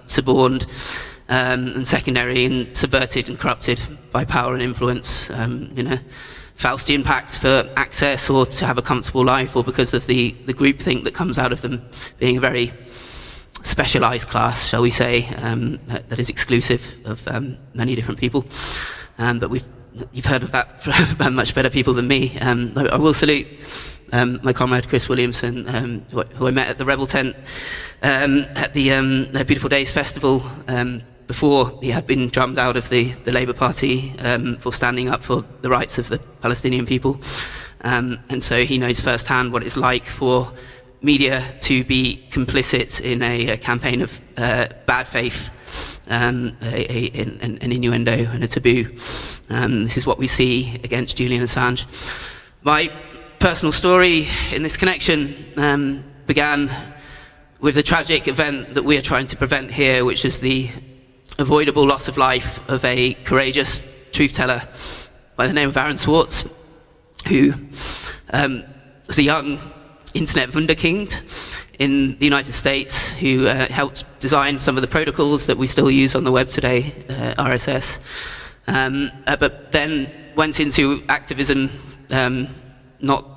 suborned and secondary and subverted and corrupted by power and influence, Faustian pact for access or to have a comfortable life, or because of the groupthink that comes out of them being a very specialized class, shall we say, that is exclusive of many different people. But you've heard of that from much better people than me. I will salute my comrade Chris Williamson, who I met at the Rebel Tent at the Beautiful Days Festival before he had been drummed out of the Labour Party for standing up for the rights of the Palestinian people. And so he knows firsthand what it's like for media to be complicit in a campaign of bad faith, an innuendo and a taboo. This is what we see against Julian Assange. My personal story in this connection began with the tragic event that we are trying to prevent here, which is the avoidable loss of life of a courageous truth teller by the name of Aaron Swartz, who was a young internet wunderkind in the United States, who helped design some of the protocols that we still use on the web today, RSS, but then went into activism, not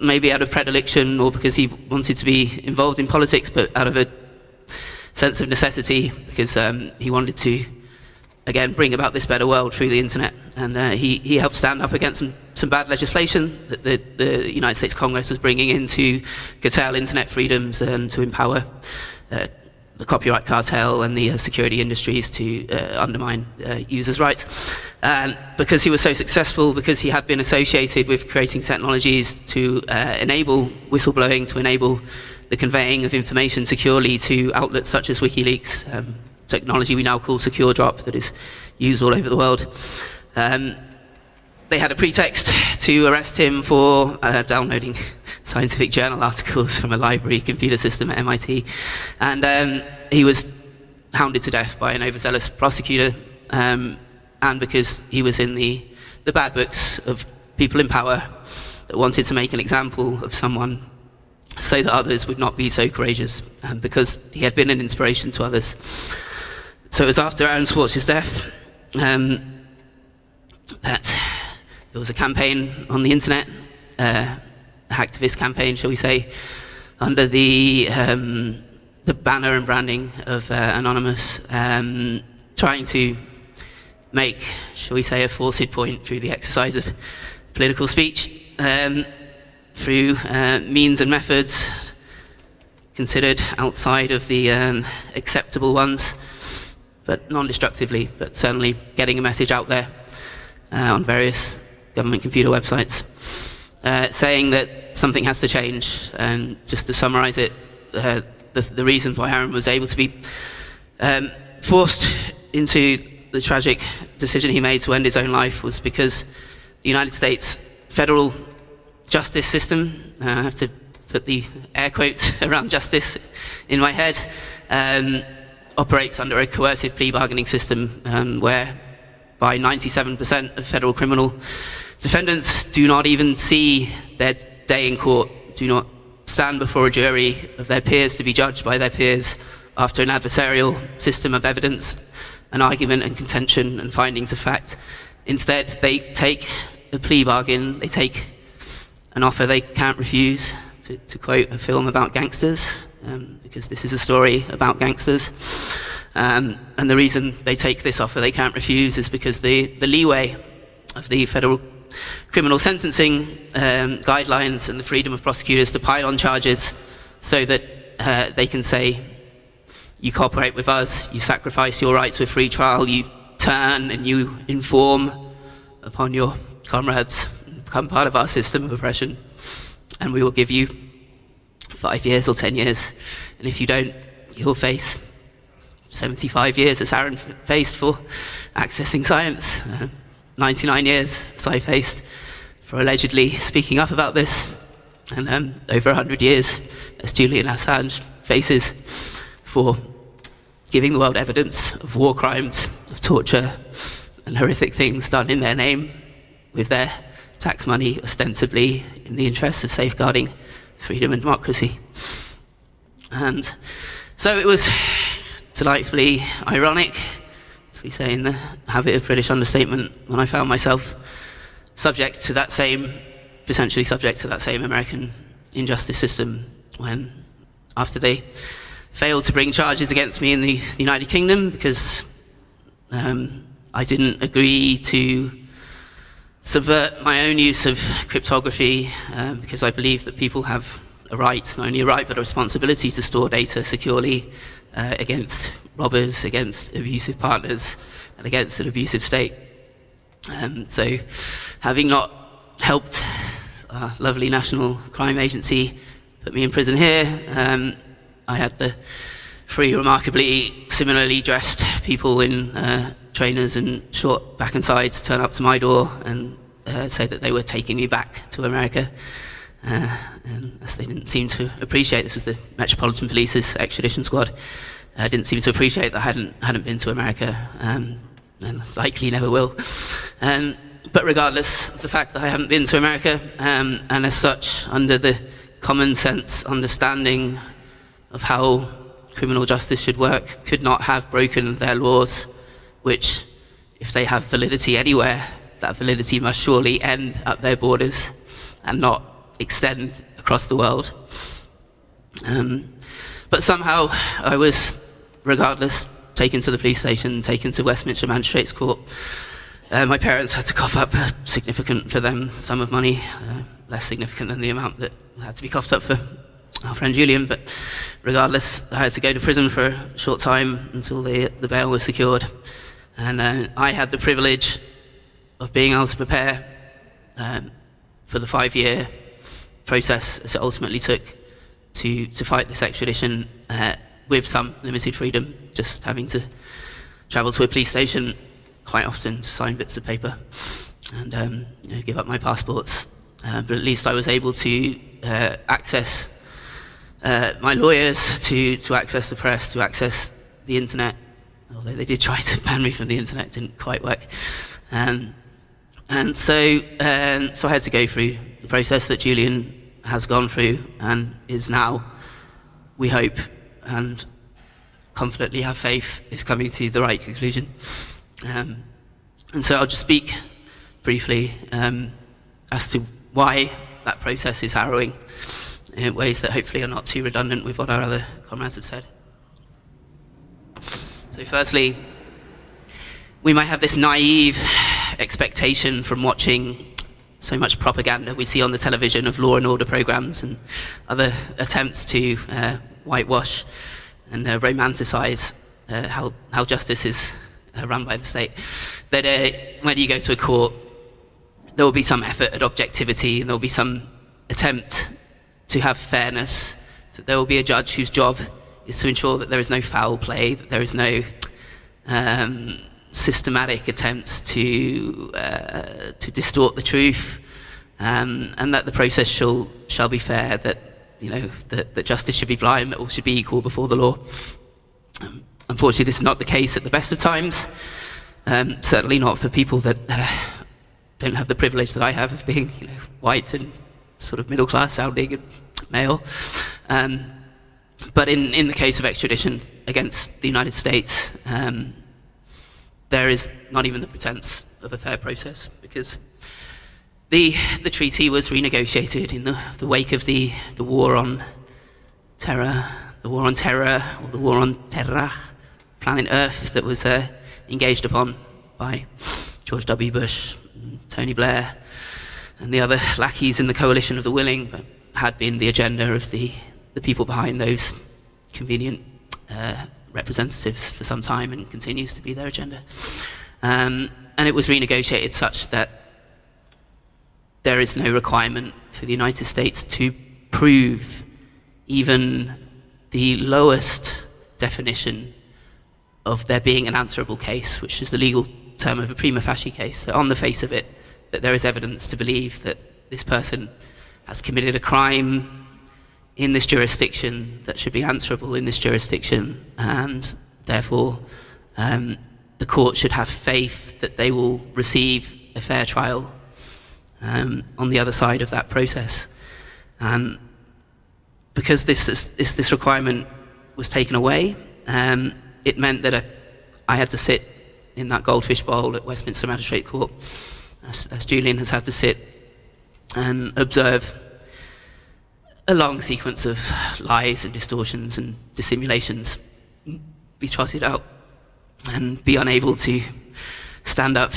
maybe out of predilection or because he wanted to be involved in politics, but out of a sense of necessity, because he wanted to, again, bring about this better world through the internet. And he helped stand up against some bad legislation that the United States Congress was bringing in to curtail internet freedoms and to empower the copyright cartel and the security industries to undermine users' rights. And because he was so successful, because he had been associated with creating technologies to enable whistleblowing, to enable the conveying of information securely to outlets such as WikiLeaks, technology we now call secure drop that is used all over the world. They had a pretext to arrest him for downloading scientific journal articles from a library computer system at MIT. And he was hounded to death by an overzealous prosecutor, and because he was in the bad books of people in power that wanted to make an example of someone so that others would not be so courageous, because he had been an inspiration to others. So it was after Aaron Swartz's death that there was a campaign on the internet, hacktivist campaign, shall we say, under the banner and branding of Anonymous, trying to make, shall we say, a forced point through the exercise of political speech, through means and methods considered outside of the acceptable ones, but non-destructively, but certainly getting a message out there on various government computer websites, saying that something has to change. And just to summarize it, the reason why Aaron was able to be forced into the tragic decision he made to end his own life was because the United States federal justice system, I have to put the air quotes around justice in my head, operates under a coercive plea bargaining system, where by 97% of federal criminal defendants do not even see their day in court, do not stand before a jury of their peers to be judged by their peers after an adversarial system of evidence, an argument and contention and findings of fact. Instead, they take a plea bargain, they take an offer they can't refuse, to quote a film about gangsters, because this is a story about gangsters. And the reason they take this offer they can't refuse is because the leeway of the federal criminal sentencing guidelines and the freedom of prosecutors to pile on charges so that they can say, you cooperate with us, you sacrifice your right to a free trial, you turn and you inform upon your comrades, become part of our system of oppression, and we will give you 5 years or 10 years. And if you don't, you'll face 75 years, as Aaron faced for accessing science, 99 years, as I faced for allegedly speaking up about this, and over 100 years, as Julian Assange faces for giving the world evidence of war crimes, of torture, and horrific things done in their name, with their tax money ostensibly in the interests of safeguarding freedom and democracy. And so it was delightfully ironic, as we say in the habit of British understatement, when I found myself potentially subject to that same American injustice system, when, after they failed to bring charges against me in the United Kingdom because I didn't agree to subvert my own use of cryptography, because I believe that people have a right, not only a right, but a responsibility to store data securely against robbers, against abusive partners, and against an abusive state. So, having not helped our lovely National Crime Agency put me in prison here, I had the three remarkably similarly dressed people in trainers and short back and sides turn up to my door and say that they were taking me back to America. And as they didn't seem to appreciate, this was the Metropolitan Police's extradition squad, didn't seem to appreciate that I hadn't been to America, and likely never will. But regardless of the fact that I haven't been to America, and as such, under the common sense understanding of how criminal justice should work, could not have broken their laws, which, if they have validity anywhere, that validity must surely end at their borders and not extend across the world. But somehow I was, regardless, taken to the police station, taken to Westminster Magistrates Court. My parents had to cough up a significant, for them, sum of money, less significant than the amount that had to be coughed up for our friend Julian, but regardless, I had to go to prison for a short time until the bail was secured. And I had the privilege of being able to prepare for the 5-year process as it ultimately took to fight this extradition with some limited freedom, just having to travel to a police station quite often to sign bits of paper and give up my passports. But at least I was able to access my lawyers, to access the press, to access the internet, although they did try to ban me from the internet, it didn't quite work. And so I had to go through the process that Julian has gone through and is now, we hope, and confidently have faith, is coming to the right conclusion. And so I'll just speak briefly as to why that process is harrowing in ways that hopefully are not too redundant with what our other comrades have said. So firstly, we might have this naive expectation from watching so much propaganda we see on the television of law and order programs and other attempts to whitewash and romanticize how justice is run by the state, that when you go to a court, there will be some effort at objectivity, and there will be some attempt to have fairness, that there will be a judge whose job is to ensure that there is no foul play, that there is no systematic attempts to distort the truth, and that the process shall be fair, that that justice should be blind, that all should be equal before the law. Unfortunately, this is not the case at the best of times. Certainly not for people that don't have the privilege that I have of being white and sort of middle class sounding and male. But in the case of extradition against the United States, there is not even the pretense of a fair process, because the treaty was renegotiated in the wake of the war on terror, or the war on terra, planet Earth, that was engaged upon by George W. Bush, Tony Blair, and the other lackeys in the coalition of the willing, but had been the agenda of the people behind those convenient representatives for some time, and continues to be their agenda. And it was renegotiated such that there is no requirement for the United States to prove even the lowest definition of there being an answerable case, which is the legal term of a prima facie case. So on the face of it, that there is evidence to believe that this person has committed a crime in this jurisdiction that should be answerable in this jurisdiction, and therefore the court should have faith that they will receive a fair trial on the other side of that process. Because this requirement was taken away, it meant that I had to sit in that goldfish bowl at Westminster Magistrate Court, as Julian has had to sit and observe a long sequence of lies and distortions and dissimulations be trotted out, and be unable to stand up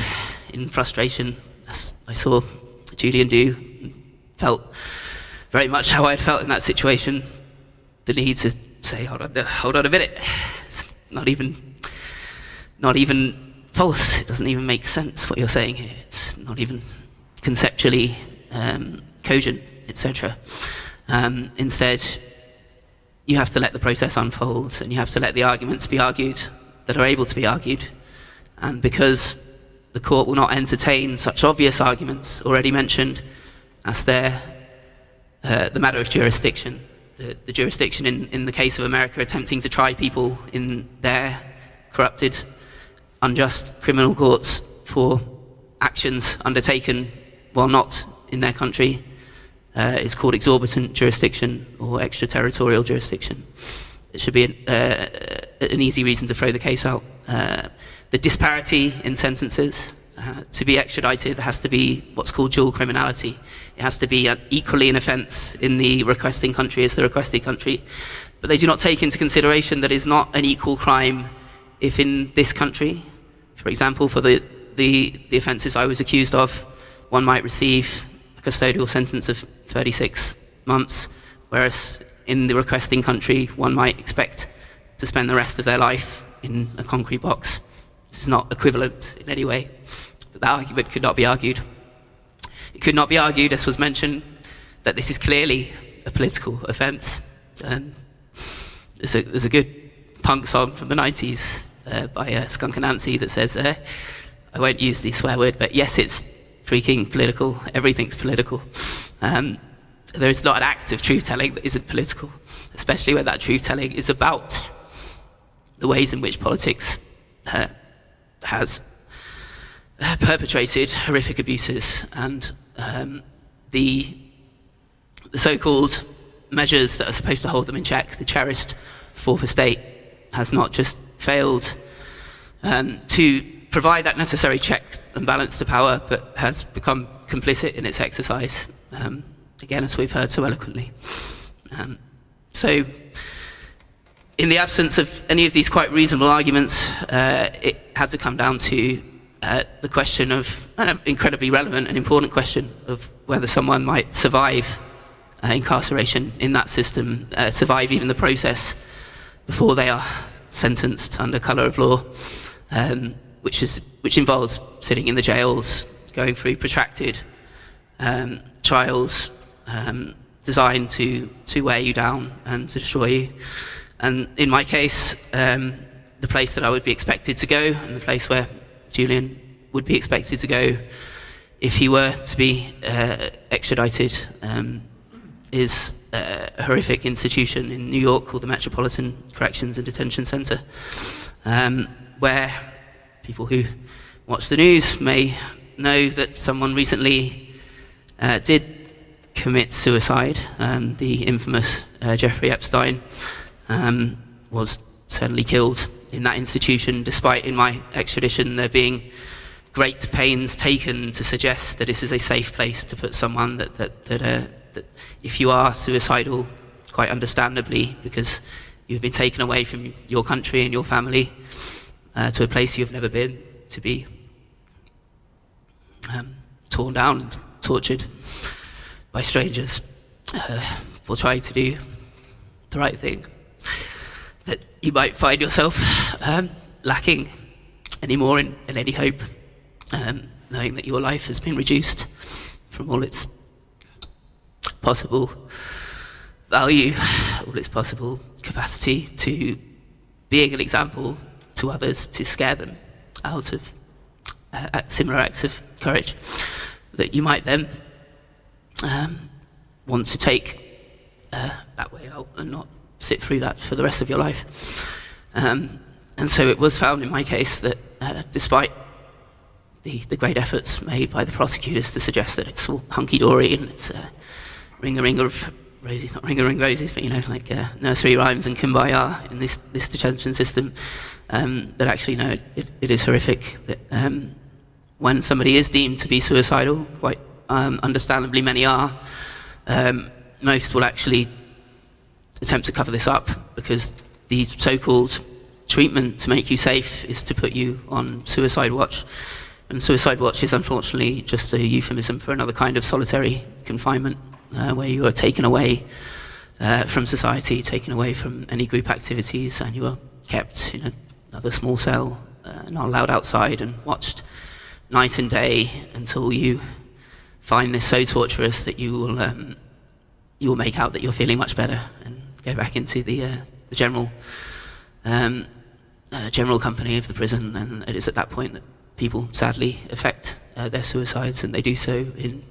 in frustration, as I saw Julian do. Felt very much how I had felt in that situation, the need to say, hold on a minute, it's not even false, it doesn't even make sense what you're saying here, it's not even conceptually cogent, etc. Instead, you have to let the process unfold, and you have to let the arguments be argued that are able to be argued. And because the court will not entertain such obvious arguments already mentioned as the matter of jurisdiction, the jurisdiction in the case of America attempting to try people in their corrupted, unjust criminal courts for actions undertaken while not in their country, is called exorbitant jurisdiction or extraterritorial jurisdiction. It should be an easy reason to throw the case out. The disparity in sentences. To be extradited, there has to be what's called dual criminality. It has to be equally an offence in the requesting country as the requested country. But they do not take into consideration that it's not an equal crime if in this country, for example, for the offences I was accused of, one might receive a custodial sentence of 36 months, whereas in the requesting country, one might expect to spend the rest of their life in a concrete box. This is not equivalent in any way. That argument could not be argued. It could not be argued, as was mentioned, that this is clearly a political offence. There's a good punk song from the 90s by Skunk Anansi that says, I won't use the swear word, but yes, it's freaking political. Everything's political. There is not an act of truth-telling that isn't political, especially when that truth-telling is about the ways in which politics has perpetrated horrific abuses, and the so-called measures that are supposed to hold them in check, the cherished fourth estate, has not just failed to provide that necessary check and balance to power, but has become complicit in its exercise, again, as we've heard so eloquently. So, in the absence of any of these quite reasonable arguments, it had to come down to the question of an incredibly relevant and important question of whether someone might survive incarceration in that system, survive even the process before they are sentenced under colour of law, which involves sitting in the jails, going through protracted trials designed to wear you down and to destroy you. And in my case, the place that I would be expected to go, and the place where Julian would be expected to go if he were to be extradited, is a horrific institution in New York called the Metropolitan Corrections and Detention Center, where people who watch the news may know that someone recently did commit suicide. The infamous Jeffrey Epstein was certainly killed in that institution, despite in my extradition there being great pains taken to suggest that this is a safe place to put someone, that if you are suicidal, quite understandably, because you've been taken away from your country and your family to a place you've never been, to be torn down and tortured by strangers for trying to do the right thing, that you might find yourself lacking any more in any hope, knowing that your life has been reduced from all its possible value, all its possible capacity to being an example to others, to scare them out of similar acts of courage, that you might then want to take that way out and not sit through that for the rest of your life. And so it was found in my case that despite the great efforts made by the prosecutors to suggest that it's all hunky-dory and it's ring-a-ring of roses, not ring-a-ring roses, but like nursery rhymes and kumbaya in this detention system, that actually, no, it is horrific. That when somebody is deemed to be suicidal, quite understandably many are, most will actually attempt to cover this up, because the so-called treatment to make you safe is to put you on suicide watch. And suicide watch is unfortunately just a euphemism for another kind of solitary confinement, where you are taken away from society, taken away from any group activities, and you are kept in another small cell, not allowed outside, and watched night and day until you find this so torturous that you will make out that you're feeling much better and go back into the general company of the prison. And it is at that point that people sadly effect their suicides, and they do so in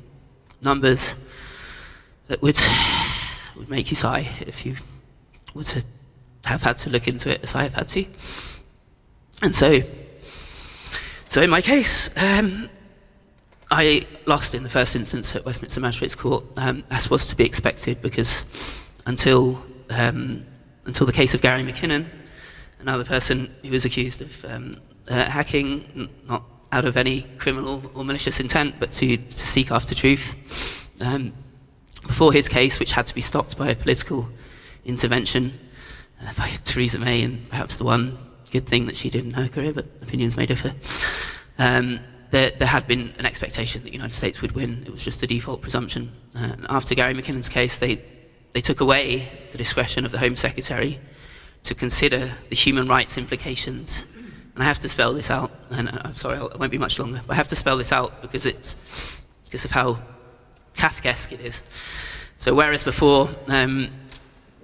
numbers that would make you sigh if you were to have had to look into it as I have had to. And so in my case, I lost in the first instance at Westminster Magistrates Court, as was to be expected, because until the case of Gary McKinnon, another person who was accused of hacking, not out of any criminal or malicious intent, but to seek after truth, before his case, which had to be stopped by a political intervention by Theresa May, and perhaps the one good thing that she did in her career, but opinions may differ, there had been an expectation that the United States would win. It was just the default presumption. After Gary McKinnon's case, they took away the discretion of the Home Secretary to consider the human rights implications. And I have to spell this out, and I'm sorry, I won't be much longer, but I have to spell this out because of how Kafkaesque it is. So whereas before,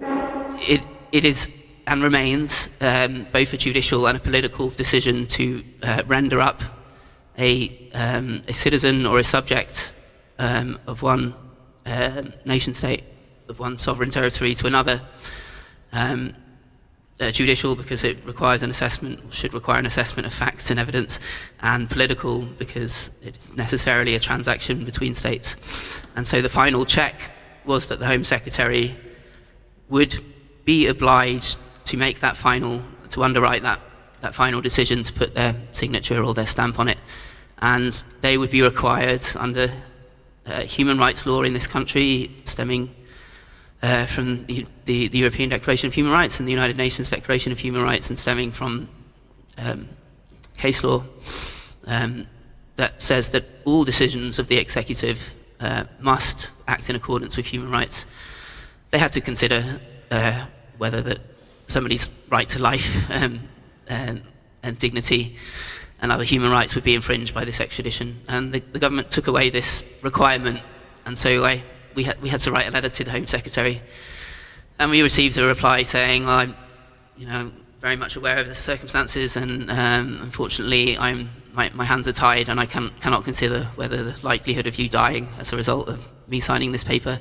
it is and remains both a judicial and a political decision to render up a citizen or a subject of one nation state, of one sovereign territory to another, judicial because it requires an assessment, should require an assessment of facts and evidence, and political because it's necessarily a transaction between states. And so the final check was that the Home Secretary would be obliged to make that final, to underwrite that final decision, to put their signature or their stamp on it. And they would be required under human rights law in this country, stemming from the European Declaration of Human Rights and the United Nations Declaration of Human Rights, and stemming from case law that says that all decisions of the executive must act in accordance with human rights. They had to consider whether that somebody's right to life and dignity and other human rights would be infringed by this extradition. And the government took away this requirement, and so we had to write a letter to the Home Secretary, and we received a reply saying, well, I'm very much aware of the circumstances, and unfortunately my hands are tied, and I cannot consider whether the likelihood of you dying as a result of me signing this paper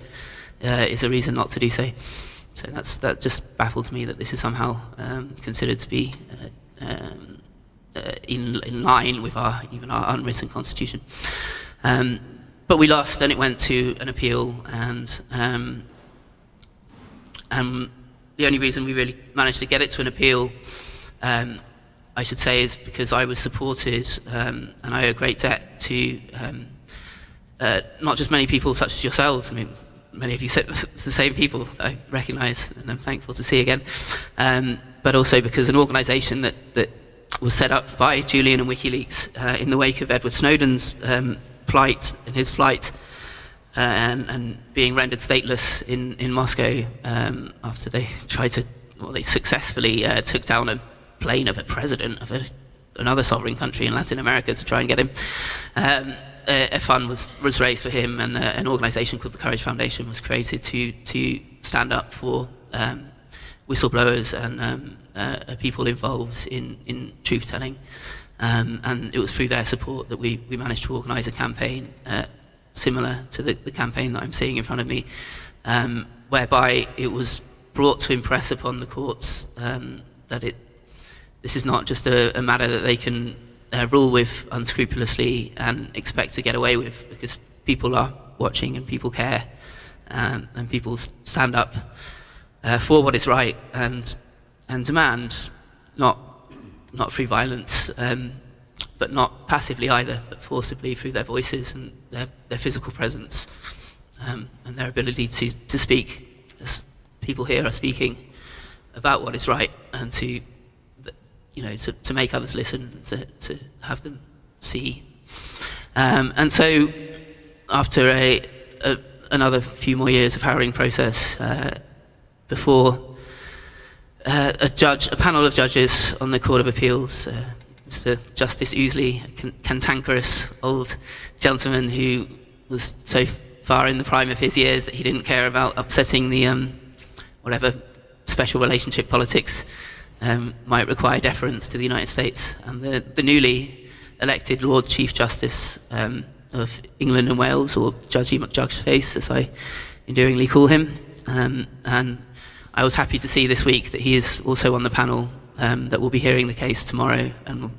is a reason not to do so. So that just baffles me that this is somehow considered to be in line with even our unwritten constitution. But we lost, and it went to an appeal, and the only reason we really managed to get it to an appeal, I should say, is because I was supported, and I owe a great debt to not just many people such as yourselves. I mean, many of you said it's the same people I recognise and I'm thankful to see again, but also because an organisation that was set up by Julian and WikiLeaks in the wake of Edward Snowden's plight and his flight, and being rendered stateless in Moscow after they they successfully took down a plane of a president of another sovereign country in Latin America to try and get him. A fund was raised for him, and an organisation called the Courage Foundation was created to stand up for whistleblowers and people involved in truth-telling. And it was through their support that we managed to organise a campaign similar to the campaign that I'm seeing in front of me, whereby it was brought to impress upon the courts that this is not just a matter that they can rule with unscrupulously and expect to get away with, because people are watching and people care, and people stand up for what is right and demand not through violence, but not passively either, but forcibly through their voices and their physical presence, and their ability to speak, as people here are speaking about what is right, and to make others listen, to have them see. And so, after another few more years of harrowing process, before a panel of judges on the Court of Appeals, Mr. Justice Ouseley, a cantankerous old gentleman who was so far in the prime of his years that he didn't care about upsetting the whatever special relationship politics might require deference to the United States, and the newly elected Lord Chief Justice of England and Wales, or Judgy McJudgeface, as I endearingly call him. And I was happy to see this week that he is also on the panel that will be hearing the case tomorrow and on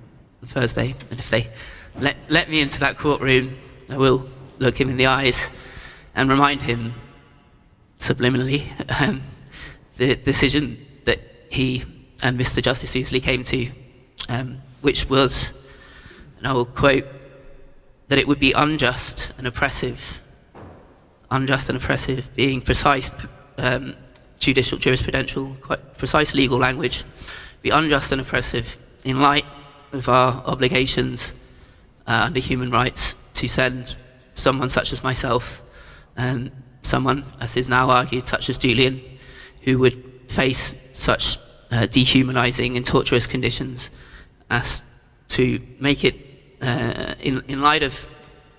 Thursday. And if they let me into that courtroom, I will look him in the eyes and remind him subliminally the decision that he and Mr. Justice Ouseley came to, which was, and I will quote, that it would be unjust and oppressive, being precise judicial, jurisprudential, quite precise legal language, be unjust and oppressive in light of our obligations under human rights to send someone such as myself, someone, as is now argued, such as Julian, who would face such dehumanizing and torturous conditions, as to make it, in light of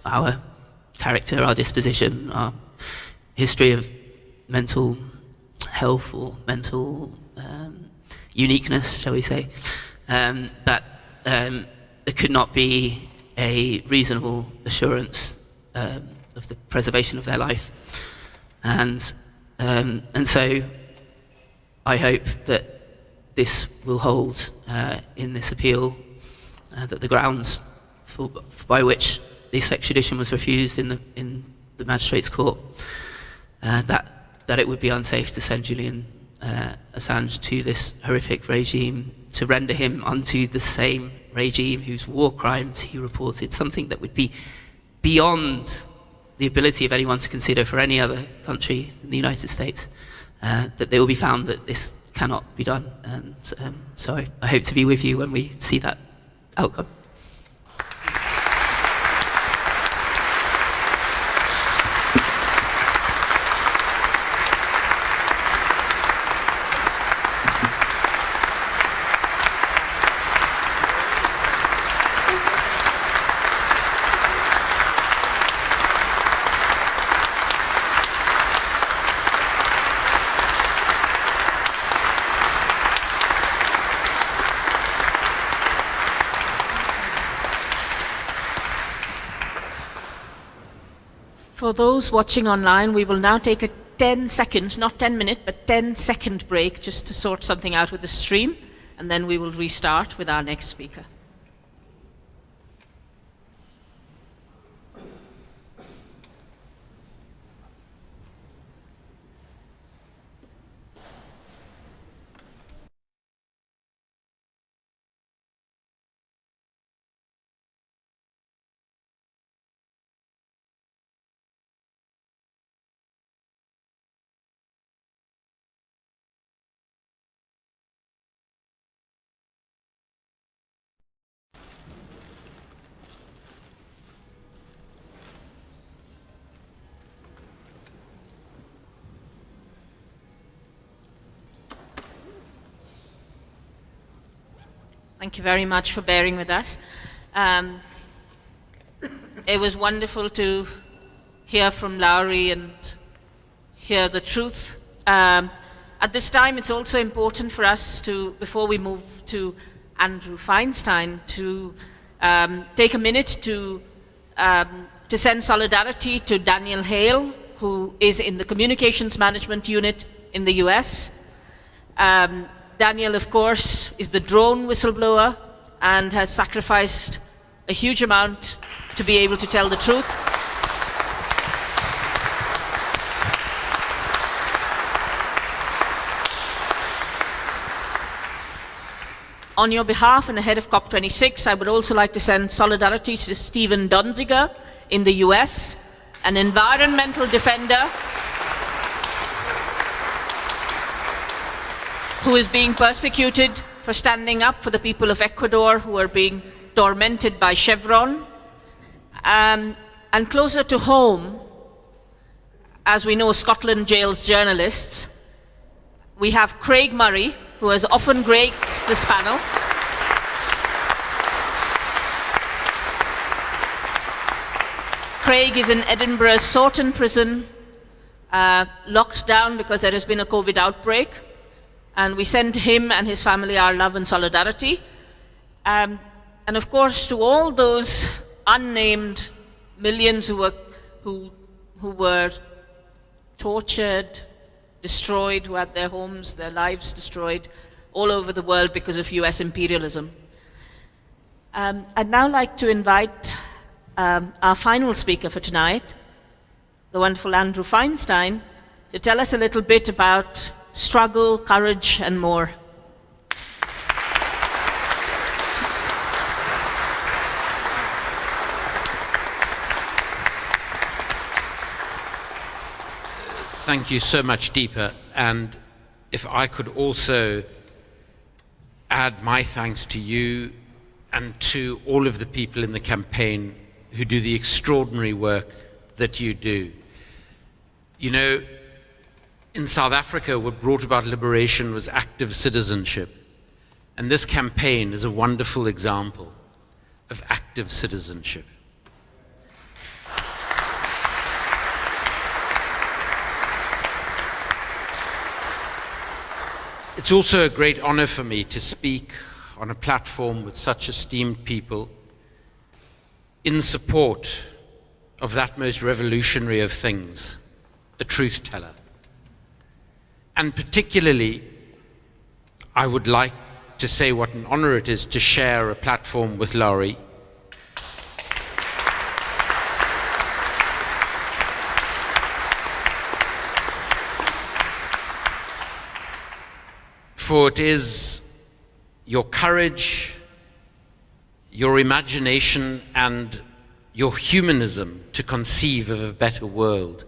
our character, our disposition, our history of mental health or mental uniqueness, shall we say, that there could not be a reasonable assurance of the preservation of their life. And so I hope that this will hold in this appeal, that the grounds by which this extradition was refused in the magistrate's court, that it would be unsafe to send Julian Assange to this horrific regime, to render him unto the same regime whose war crimes he reported, something that would be beyond the ability of anyone to consider for any other country in the United States, that they will be found that this cannot be done. And so I hope to be with you when we see that outcome. For those watching online, we will now take a 10-second, not 10-minute, but 10-second break just to sort something out with the stream, and then we will restart with our next speaker. Thank you very much for bearing with us. It was wonderful to hear from Lowry and hear the truth. At this time, it's also important for us to, before we move to Andrew Feinstein, to take a minute to send solidarity to Daniel Hale, who is in the Communications Management Unit in the US. Daniel, of course, is the drone whistleblower and has sacrificed a huge amount to be able to tell the truth. on your behalf and ahead of COP26, I would also like to send solidarity to Stephen Donziger in the US, an environmental defender who is being persecuted for standing up for the people of Ecuador who are being tormented by Chevron. And closer to home, as we know, Scotland jails journalists. We have Craig Murray, who has often graced this panel. Craig is in Edinburgh's Sorton prison, locked down because there has been a COVID outbreak. And we send him and his family our love and solidarity. And of course, to all those unnamed millions who were tortured, destroyed, who had their homes, their lives destroyed all over the world because of US imperialism. I'd now like to invite our final speaker for tonight, the wonderful Andrew Feinstein, to tell us a little bit about struggle, courage, and more. Thank you so much, Deepa. And if I could also add my thanks to you and to all of the people in the campaign who do the extraordinary work that you do. You know, in South Africa, what brought about liberation was active citizenship. And this campaign is a wonderful example of active citizenship. It's also a great honor for me to speak on a platform with such esteemed people in support of that most revolutionary of things, a truth teller. And particularly, I would like to say what an honor it is to share a platform with Laurie. For it is your courage, your imagination, and your humanism to conceive of a better world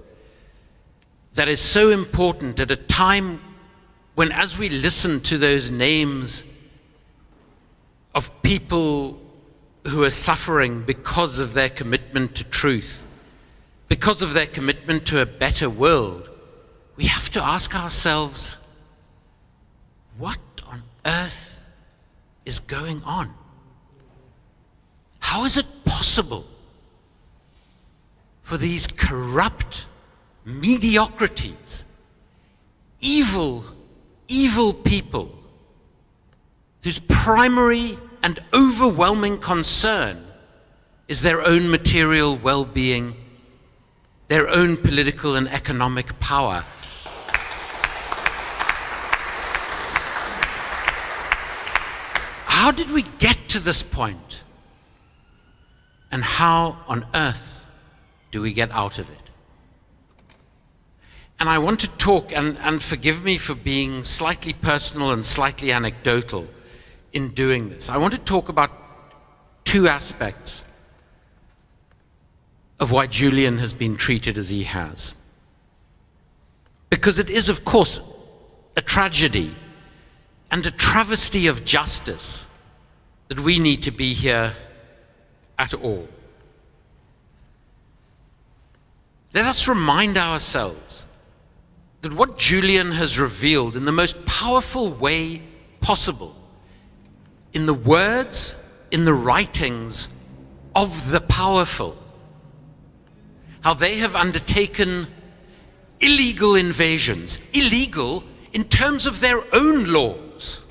that is so important at a time when, as we listen to those names of people who are suffering because of their commitment to truth, because of their commitment to a better world, we have to ask ourselves, what on earth is going on? How is it possible for these corrupt mediocrities, evil people whose primary and overwhelming concern is their own material well-being, their own political and economic power? How did we get to this point? And how on earth do we get out of it? And I want to talk, and forgive me for being slightly personal and slightly anecdotal in doing this. I want to talk about two aspects of why Julian has been treated as he has. Because it is, of course, a tragedy and a travesty of justice that we need to be here at all. Let us remind ourselves that what Julian has revealed in the most powerful way possible, in the words, in the writings of the powerful, how they have undertaken illegal invasions, illegal in terms of their own laws,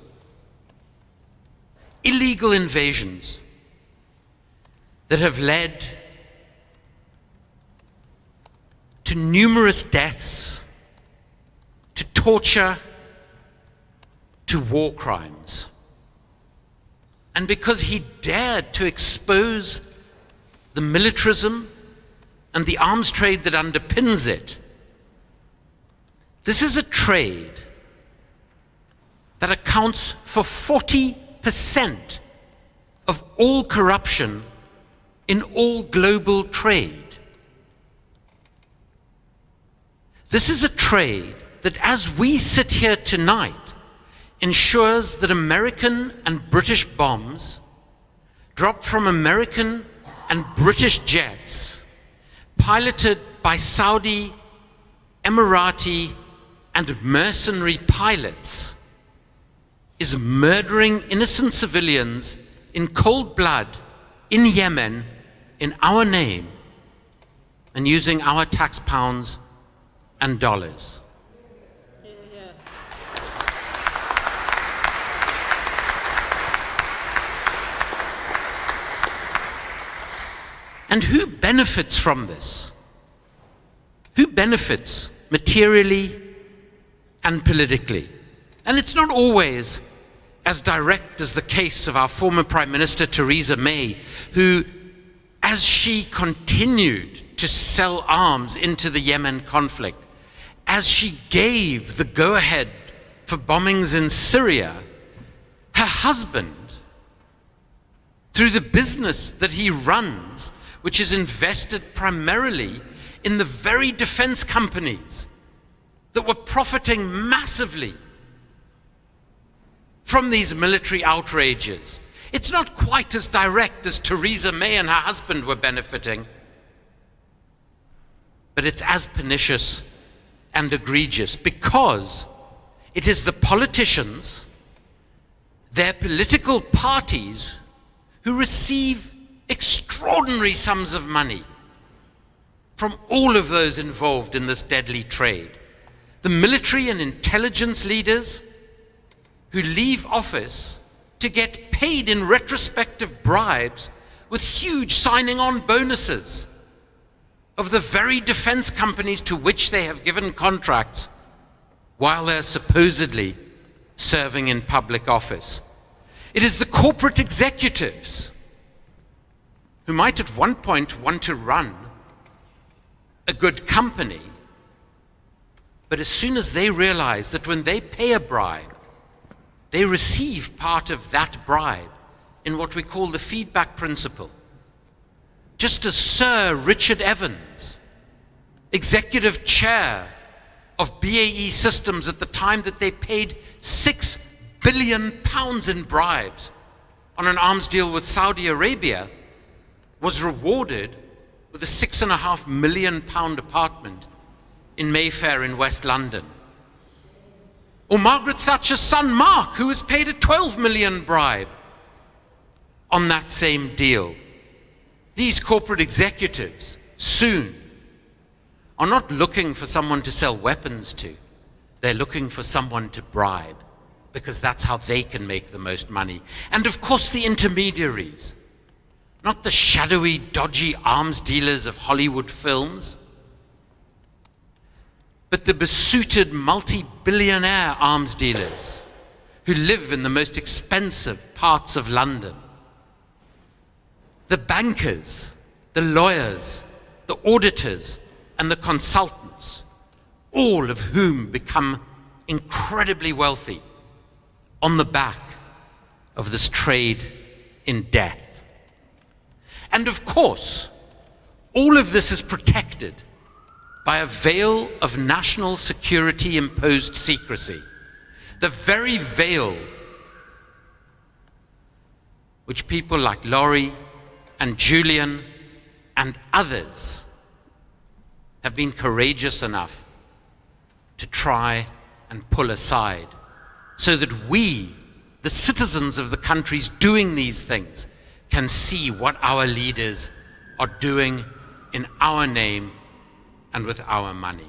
illegal invasions that have led to numerous deaths, to torture, to war crimes. And because he dared to expose the militarism and the arms trade that underpins it, this is a trade that accounts for 40 40% of all corruption in all global trade. This is a trade that, as we sit here tonight, ensures that American and British bombs drop from American and British jets, piloted by Saudi, Emirati, and mercenary pilots, is murdering innocent civilians in cold blood in Yemen in our name and using our tax pounds and dollars. And who benefits from this? Who benefits materially and politically? And it's not always as direct as the case of our former Prime Minister Theresa May, who, as she continued to sell arms into the Yemen conflict, as she gave the go-ahead for bombings in Syria, her husband, through the business that he runs, which is invested primarily in the very defense companies that were profiting massively from these military outrages. It's not quite as direct as Theresa May and her husband were benefiting, but it's as pernicious and egregious, because it is the politicians, their political parties, who receive extraordinary sums of money from all of those involved in this deadly trade. The military and intelligence leaders who leave office to get paid in retrospective bribes with huge signing-on bonuses of the very defense companies to which they have given contracts while they're supposedly serving in public office. It is the corporate executives who might at one point want to run a good company, but as soon as they realize that when they pay a bribe, they receive part of that bribe in what we call the feedback principle. Just as Sir Richard Evans, executive chair of BAE Systems at the time that they paid £6 billion in bribes on an arms deal with Saudi Arabia, was rewarded with a £6.5 million apartment in Mayfair in West London. Or Margaret Thatcher's son Mark, who was paid a £12 million bribe on that same deal. These corporate executives soon are not looking for someone to sell weapons to. They're looking for someone to bribe, because that's how they can make the most money. And of course the intermediaries, not the shadowy, dodgy arms dealers of Hollywood films, but the besuited multi-billionaire arms dealers who live in the most expensive parts of London. The bankers, the lawyers, the auditors, and the consultants, all of whom become incredibly wealthy on the back of this trade in death. And of course, all of this is protected by a veil of national security imposed secrecy. The very veil which people like Laurie and Julian and others have been courageous enough to try and pull aside, so that we, the citizens of the countries doing these things, can see what our leaders are doing in our name and with our money.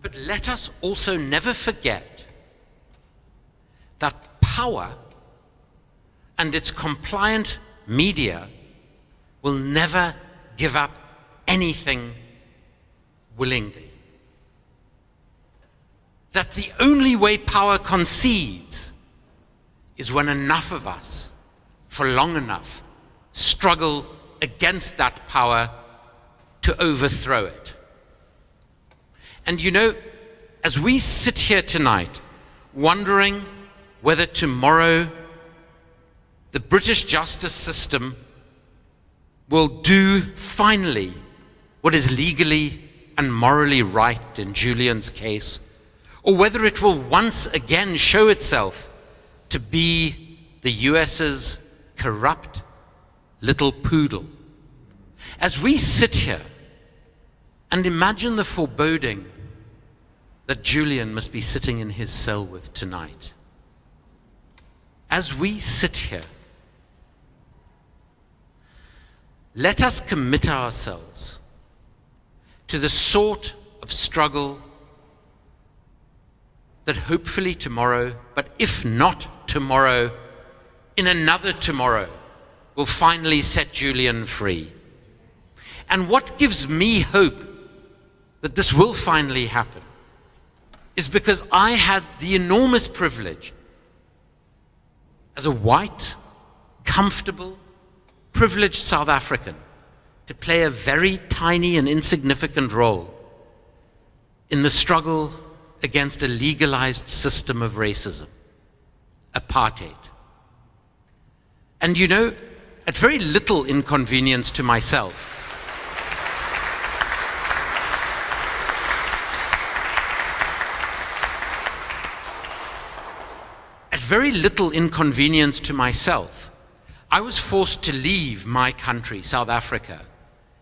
But let us also never forget that power and its compliant media will never give up anything willingly. That the only way power concedes is when enough of us for long enough struggle against that power to overthrow it. And you know, as we sit here tonight, wondering whether tomorrow the British justice system will do finally what is legally and morally right in Julian's case, or whether it will once again show itself to be the US's corrupt little poodle. As we sit here and imagine the foreboding that Julian must be sitting in his cell with tonight, as we sit here, let us commit ourselves to the sort of struggle that hopefully tomorrow, but if not tomorrow, in another tomorrow, will finally set Julian free. And what gives me hope that this will finally happen is because I had the enormous privilege as a white, comfortable, privileged South African to play a very tiny and insignificant role in the struggle against a legalized system of racism, apartheid. And you know, at very little inconvenience to myself, very little inconvenience to myself, I was forced to leave my country, South Africa,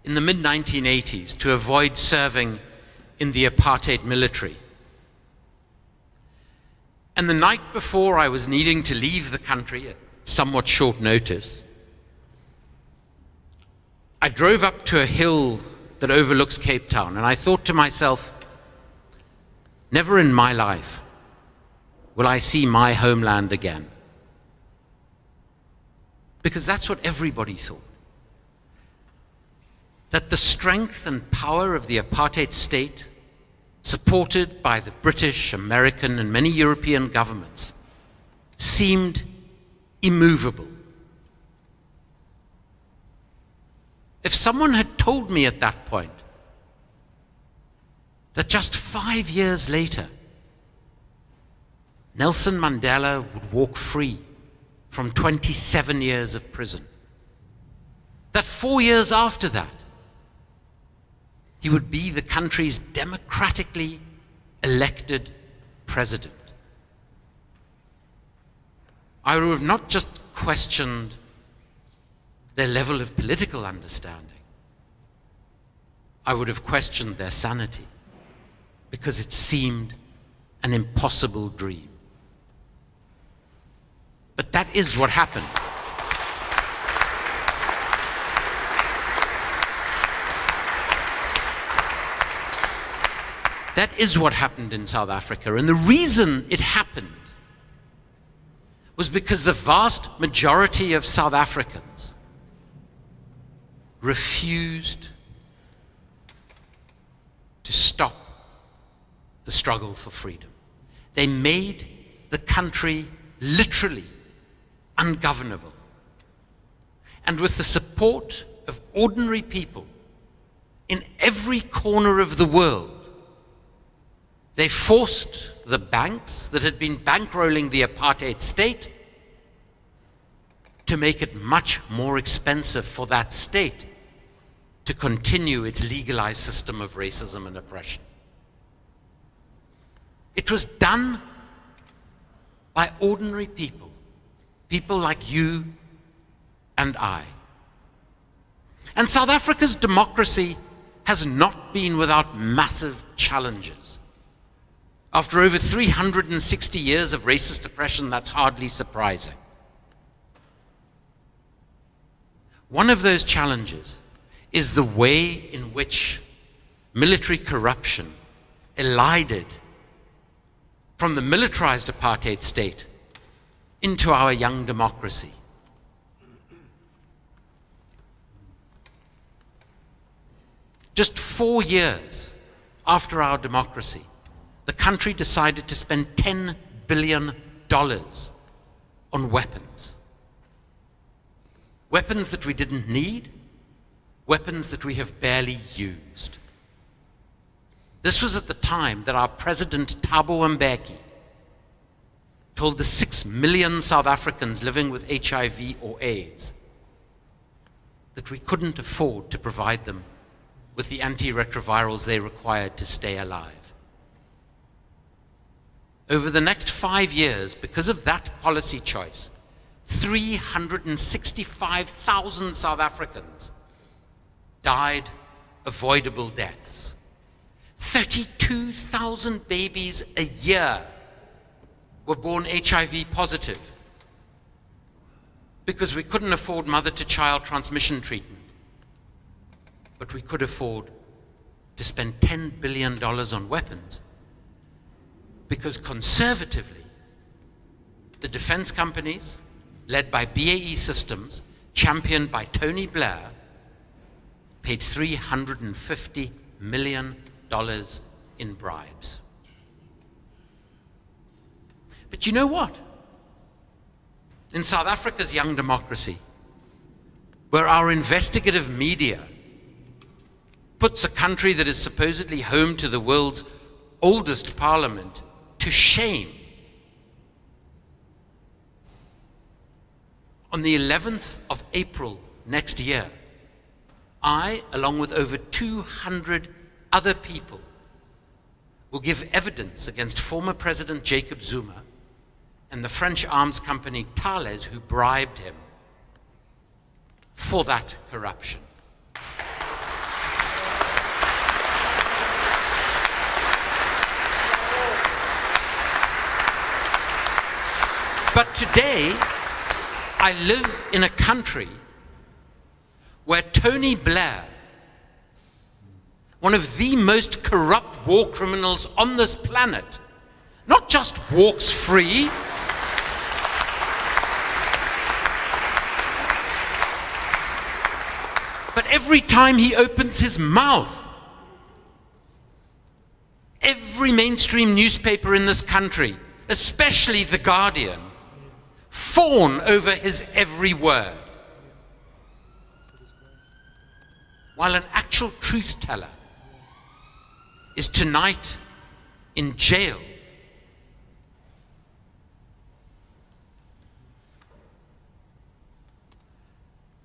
in the mid-1980s to avoid serving in the apartheid military. And the night before I was needing to leave the country at somewhat short notice, I drove up to a hill that overlooks Cape Town, and I thought to myself, never in my life will I see my homeland again. Because that's what everybody thought. That the strength and power of the apartheid state, supported by the British, American, and many European governments, seemed immovable. If someone had told me at that point that just 5 years later, Nelson Mandela would walk free from 27 years of prison, that 4 years after that, he would be the country's democratically elected president, I would have not just questioned their level of political understanding, I would have questioned their sanity, because it seemed an impossible dream. But that is what happened. That is what happened in South Africa. And the reason it happened was because the vast majority of South Africans refused to stop the struggle for freedom. They made the country literally ungovernable. And with the support of ordinary people in every corner of the world, they forced the banks that had been bankrolling the apartheid state to make it much more expensive for that state to continue its legalized system of racism and oppression. It was done by ordinary people, people like you and I. And South Africa's democracy has not been without massive challenges. After over 360 years of racist oppression, that's hardly surprising. One of those challenges is the way in which military corruption elided from the militarized apartheid state into our young democracy. Just 4 years after our democracy, the country decided to spend $10 billion on weapons. weapons that we didn't need, weapons that we have barely used. This was at the time that our President Thabo Mbeki told the 6 million South Africans living with HIV or AIDS that we couldn't afford to provide them with the antiretrovirals they required to stay alive. Over the next 5 years, because of that policy choice, 365,000 South Africans died avoidable deaths. 32,000 babies a year were born HIV positive because we couldn't afford mother-to-child transmission treatment, but we could afford to spend $10 billion on weapons because conservatively, the defense companies, led by BAE Systems, championed by Tony Blair, paid $350 million in bribes. But you know what? In South Africa's young democracy, where our investigative media puts a country that is supposedly home to the world's oldest parliament to shame, on the 11th of April next year, I, along with over 200 other people, will give evidence against former President Jacob Zuma and the French arms company Thales, who bribed him for that corruption. But today, I live in a country where Tony Blair, one of the most corrupt war criminals on this planet, not just walks free, but every time he opens his mouth, every mainstream newspaper in this country, especially The Guardian, fawn over his every word. While an actual truth teller is tonight in jail.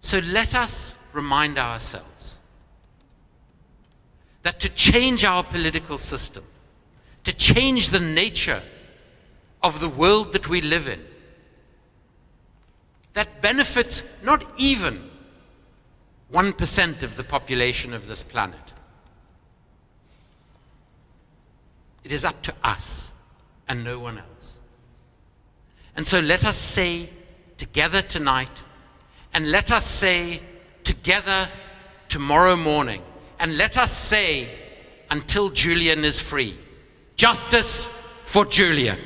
So let us remind ourselves that to change our political system, to change the nature of the world that we live in, that benefits not even 1% of the population of this planet. It is up to us and no one else. And so let us say together tonight, and let us say together tomorrow morning, and let us say until Julian is free, justice for Julian.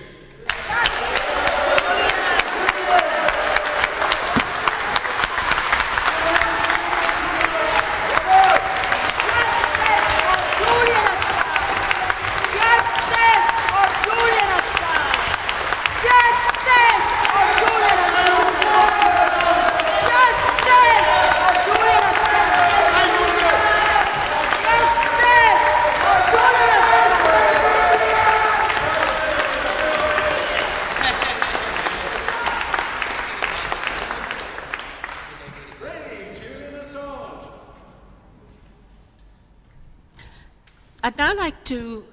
I'd now like to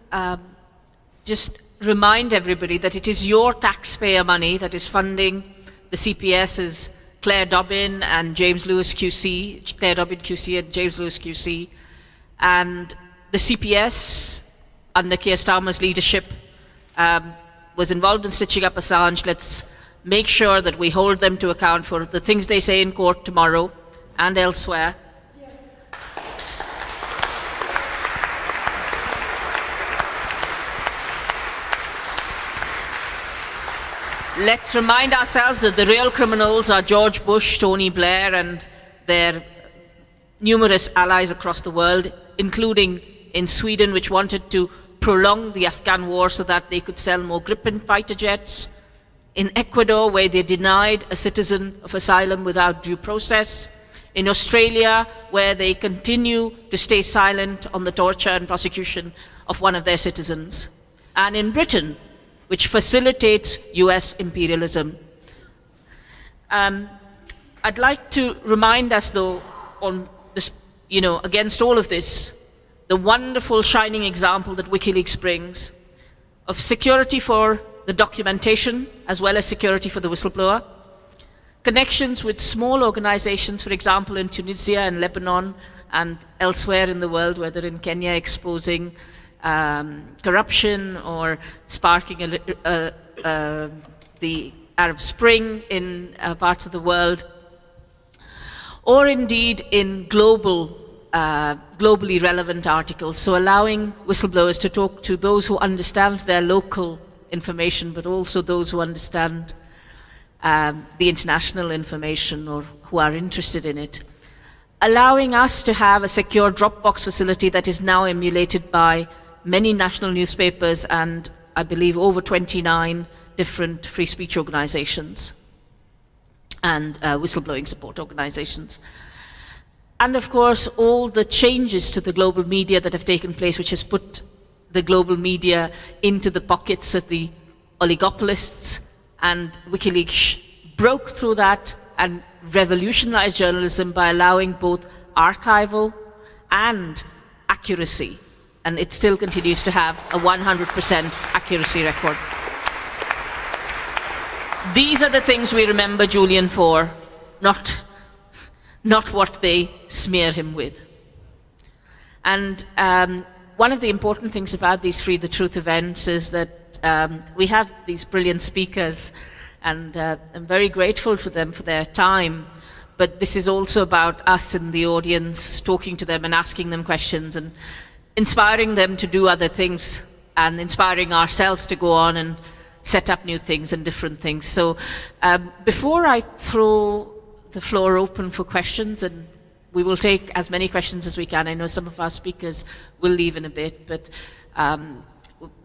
just remind everybody that it is your taxpayer money that is funding the CPS's Claire Dobbin and James Lewis QC, Claire Dobbin QC and James Lewis QC, and the CPS under Keir Starmer's leadership was involved in stitching up Assange. Let's make sure that we hold them to account for the things they say in court tomorrow and elsewhere. Let's remind ourselves that the real criminals are George Bush, Tony Blair, and their numerous allies across the world, including in Sweden, which wanted to prolong the Afghan war so that they could sell more Gripen fighter jets, In Ecuador, where they denied a citizen of asylum without due process. In Australia, where they continue to stay silent on the torture and prosecution of one of their citizens. And in Britain, which facilitates US imperialism. I'd like to remind us, though, on this, against all of this, the wonderful shining example that WikiLeaks brings of security for the documentation as well as security for the whistleblower, connections with small organizations, for example, in Tunisia and Lebanon and elsewhere in the world, whether in Kenya exposing corruption or sparking the Arab Spring in parts of the world, or indeed in globally relevant articles. So allowing whistleblowers to talk to those who understand their local information, but also those who understand the international information or who are interested in it. Allowing us to have a secure Dropbox facility that is now emulated by many national newspapers and I believe over 29 different free speech organizations and whistleblowing support organizations. And of course, all the changes to the global media that have taken place, which has put the global media into the pockets of the oligopolists, and WikiLeaks broke through that and revolutionized journalism by allowing both archival and accuracy. And it still continues to have a 100% accuracy record. These are the things we remember Julian for, not what they smear him with. And one of the important things about these Free the Truth events is that we have these brilliant speakers, and I'm very grateful to them for their time. But this is also about us in the audience, talking to them and asking them questions and inspiring them to do other things and inspiring ourselves to go on and set up new things and different things. So before I throw the floor open for questions, and we will take as many questions as we can. I know some of our speakers will leave in a bit, but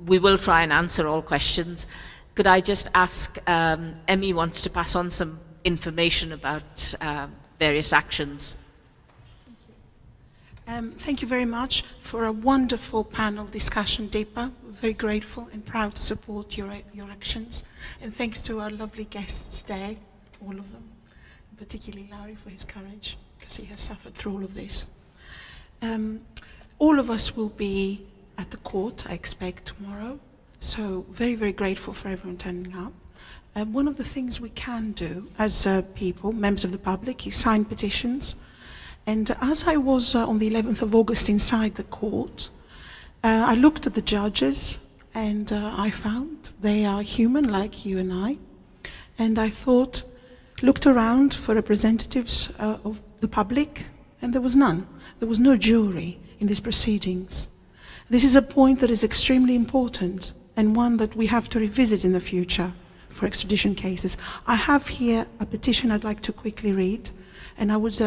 we will try and answer all questions. Could I just ask, Emmy wants to pass on some information about various actions. Thank you very much for a wonderful panel discussion, Deepa. We're very grateful and proud to support your actions. And thanks to our lovely guests today, all of them, particularly Larry for his courage, because he has suffered through all of this. All of us will be at the court, I expect, tomorrow. So very, very grateful for everyone turning up. One of the things we can do as people, members of the public, is sign petitions. And as I was on the 11th of August inside the court, I looked at the judges and I found they are human like you and I. And I thought, looked around for representatives of the public, and there was none. There was no jury in these proceedings. This is a point that is extremely important and one that we have to revisit in the future for extradition cases. I have here a petition I'd like to quickly read, and I would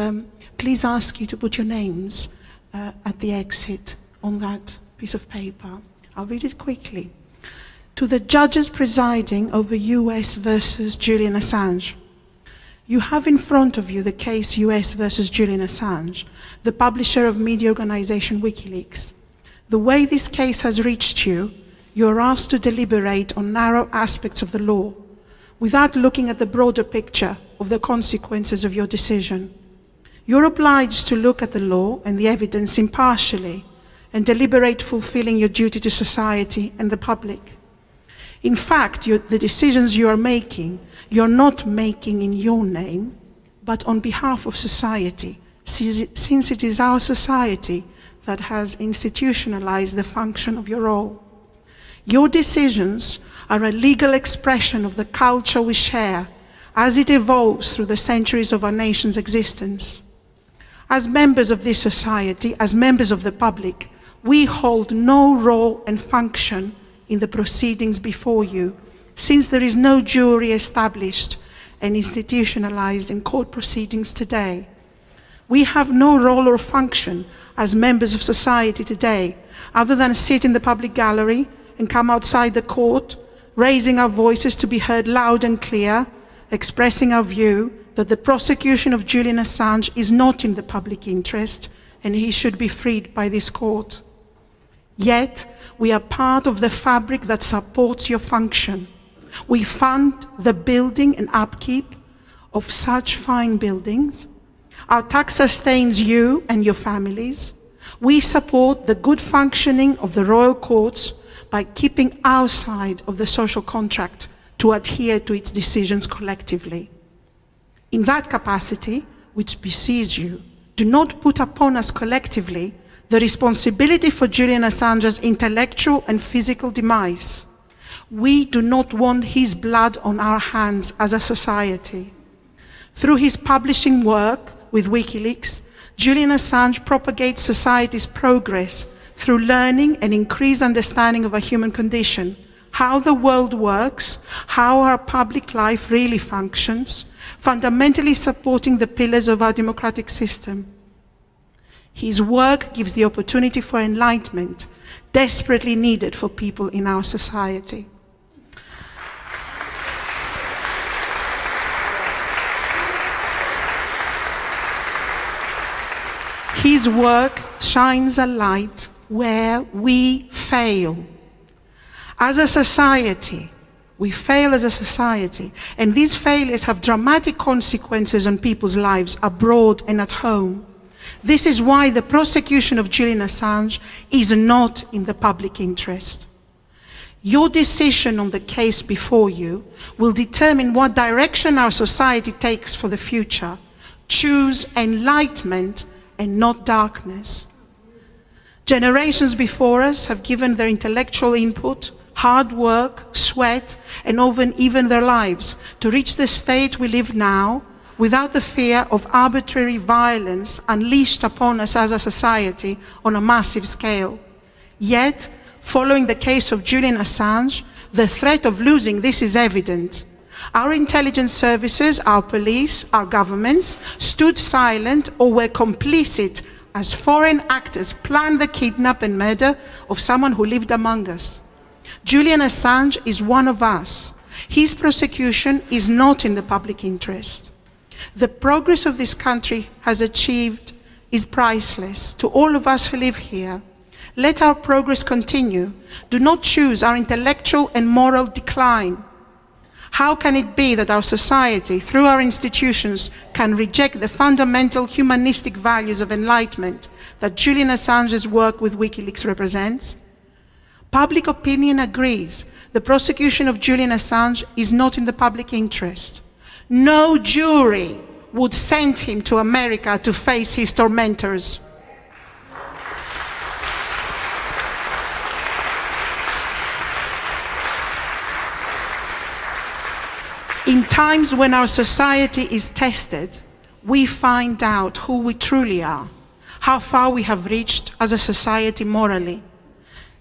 please ask you to put your names at the exit on that piece of paper. I'll read it quickly. To the judges presiding over US versus Julian Assange. You have in front of you the case US versus Julian Assange, the publisher of media organization WikiLeaks. The way this case has reached you, you are asked to deliberate on narrow aspects of the law, without looking at the broader picture of the consequences of your decision. You're obliged to look at the law and the evidence impartially and deliberate fulfilling your duty to society and the public. In fact, the decisions you are making, you're not making in your name, but on behalf of society, since it is our society that has institutionalized the function of your role. Your decisions are a legal expression of the culture we share as it evolves through the centuries of our nation's existence. As members of this society, as members of the public, we hold no role and function in the proceedings before you, since there is no jury established and institutionalized in court proceedings today. We have no role or function as members of society today, other than sit in the public gallery and come outside the court raising our voices to be heard loud and clear, expressing our view that the prosecution of Julian Assange is not in the public interest and he should be freed by this court. Yet, we are part of the fabric that supports your function. We fund the building and upkeep of such fine buildings. Our tax sustains you and your families. We support the good functioning of the royal courts by keeping our side of the social contract to adhere to its decisions collectively. In that capacity, which beseech you, do not put upon us collectively the responsibility for Julian Assange's intellectual and physical demise. We do not want his blood on our hands as a society. Through his publishing work with WikiLeaks, Julian Assange propagates society's progress through learning and increased understanding of a human condition, how the world works, how our public life really functions, fundamentally supporting the pillars of our democratic system. His work gives the opportunity for enlightenment, desperately needed for people in our society. His work shines a light where we fail. As a society, we fail as a society, and these failures have dramatic consequences on people's lives abroad and at home. This is why the prosecution of Julian Assange is not in the public interest. Your decision on the case before you will determine what direction our society takes for the future. Choose enlightenment and not darkness. Generations before us have given their intellectual input, hard work, sweat, and even their lives to reach the state we live now, without the fear of arbitrary violence unleashed upon us as a society on a massive scale. Yet, following the case of Julian Assange, the threat of losing this is evident. Our intelligence services, our police, our governments stood silent or were complicit as foreign actors planned the kidnap and murder of someone who lived among us. Julian Assange is one of us. His prosecution is not in the public interest. The progress of this country has achieved is priceless to all of us who live here. Let our progress continue. Do not choose our intellectual and moral decline. How can it be that our society, through our institutions, can reject the fundamental humanistic values of enlightenment that Julian Assange's work with WikiLeaks represents? Public opinion agrees. The prosecution of Julian Assange is not in the public interest. No jury would send him to America to face his tormentors. In times when our society is tested, we find out who we truly are, how far we have reached as a society morally.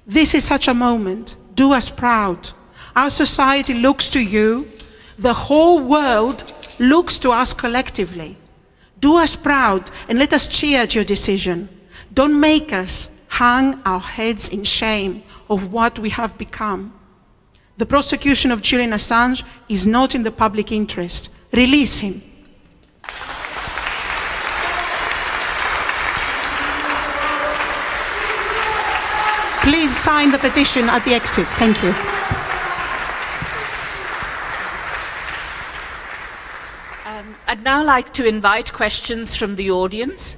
This is such a moment. Do us proud. Our society looks to you. The whole world looks to us collectively. Do us proud and let us cheer at your decision. Don't make us hang our heads in shame of what we have become. The prosecution of Julian Assange is not in the public interest. Release him. Please sign the petition at the exit. Thank you. I'd now like to invite questions from the audience.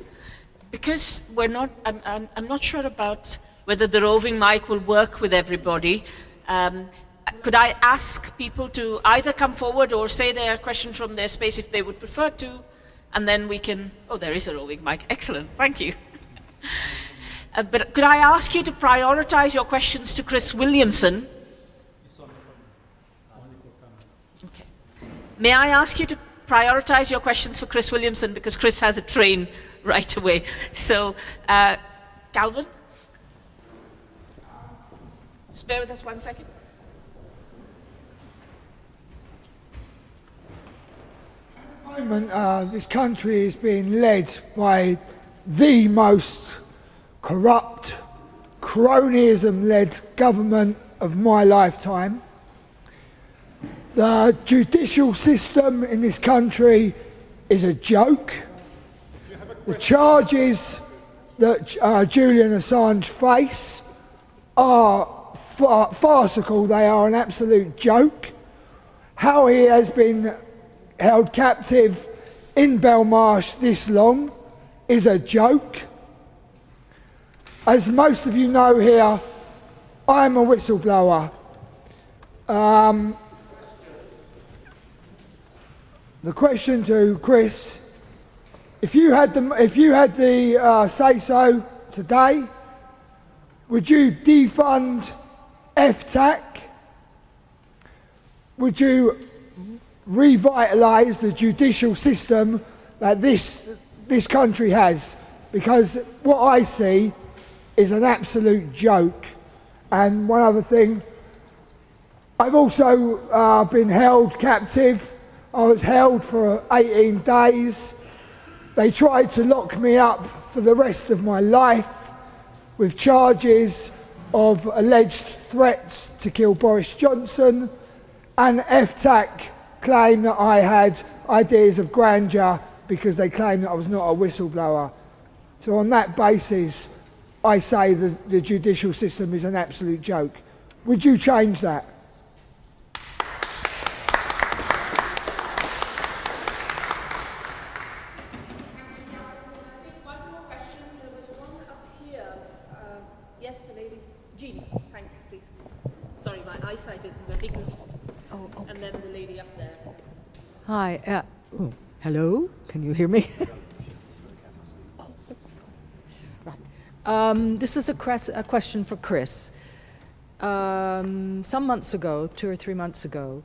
Because we're not, I'm not sure about whether the roving mic will work with everybody. Could I ask people to either come forward or say their question from their space if they would prefer to, and then we can, oh, there is a roving mic. Excellent, thank you. But could I ask you to prioritize your questions to Chris Williamson? Okay. May I ask you to prioritize your questions for Chris Williamson, because Chris has a train right away. So, Calvin? Just bear with us 1 second. At the moment, this country is being led by the most corrupt, cronyism-led government of my lifetime. The judicial system in this country is a joke. The charges that Julian Assange face are farcical. They are an absolute joke. How he has been held captive in Belmarsh this long is a joke. As most of you know here, I'm a whistleblower. The question to Chris: if you had the say-so today, would you defund FTAC? Would you revitalise the judicial system that this country has? Because what I see is an absolute joke. And one other thing, I've also been held captive. I was held for 18 days. They tried to lock me up for the rest of my life with charges of alleged threats to kill Boris Johnson, and FTAC claimed that I had ideas of grandeur because they claimed that I was not a whistleblower. So on that basis, I say that the judicial system is an absolute joke. Would you change that? Hi. Hello. Can you hear me? This is a question for Chris. Some months ago, 2 or 3 months ago,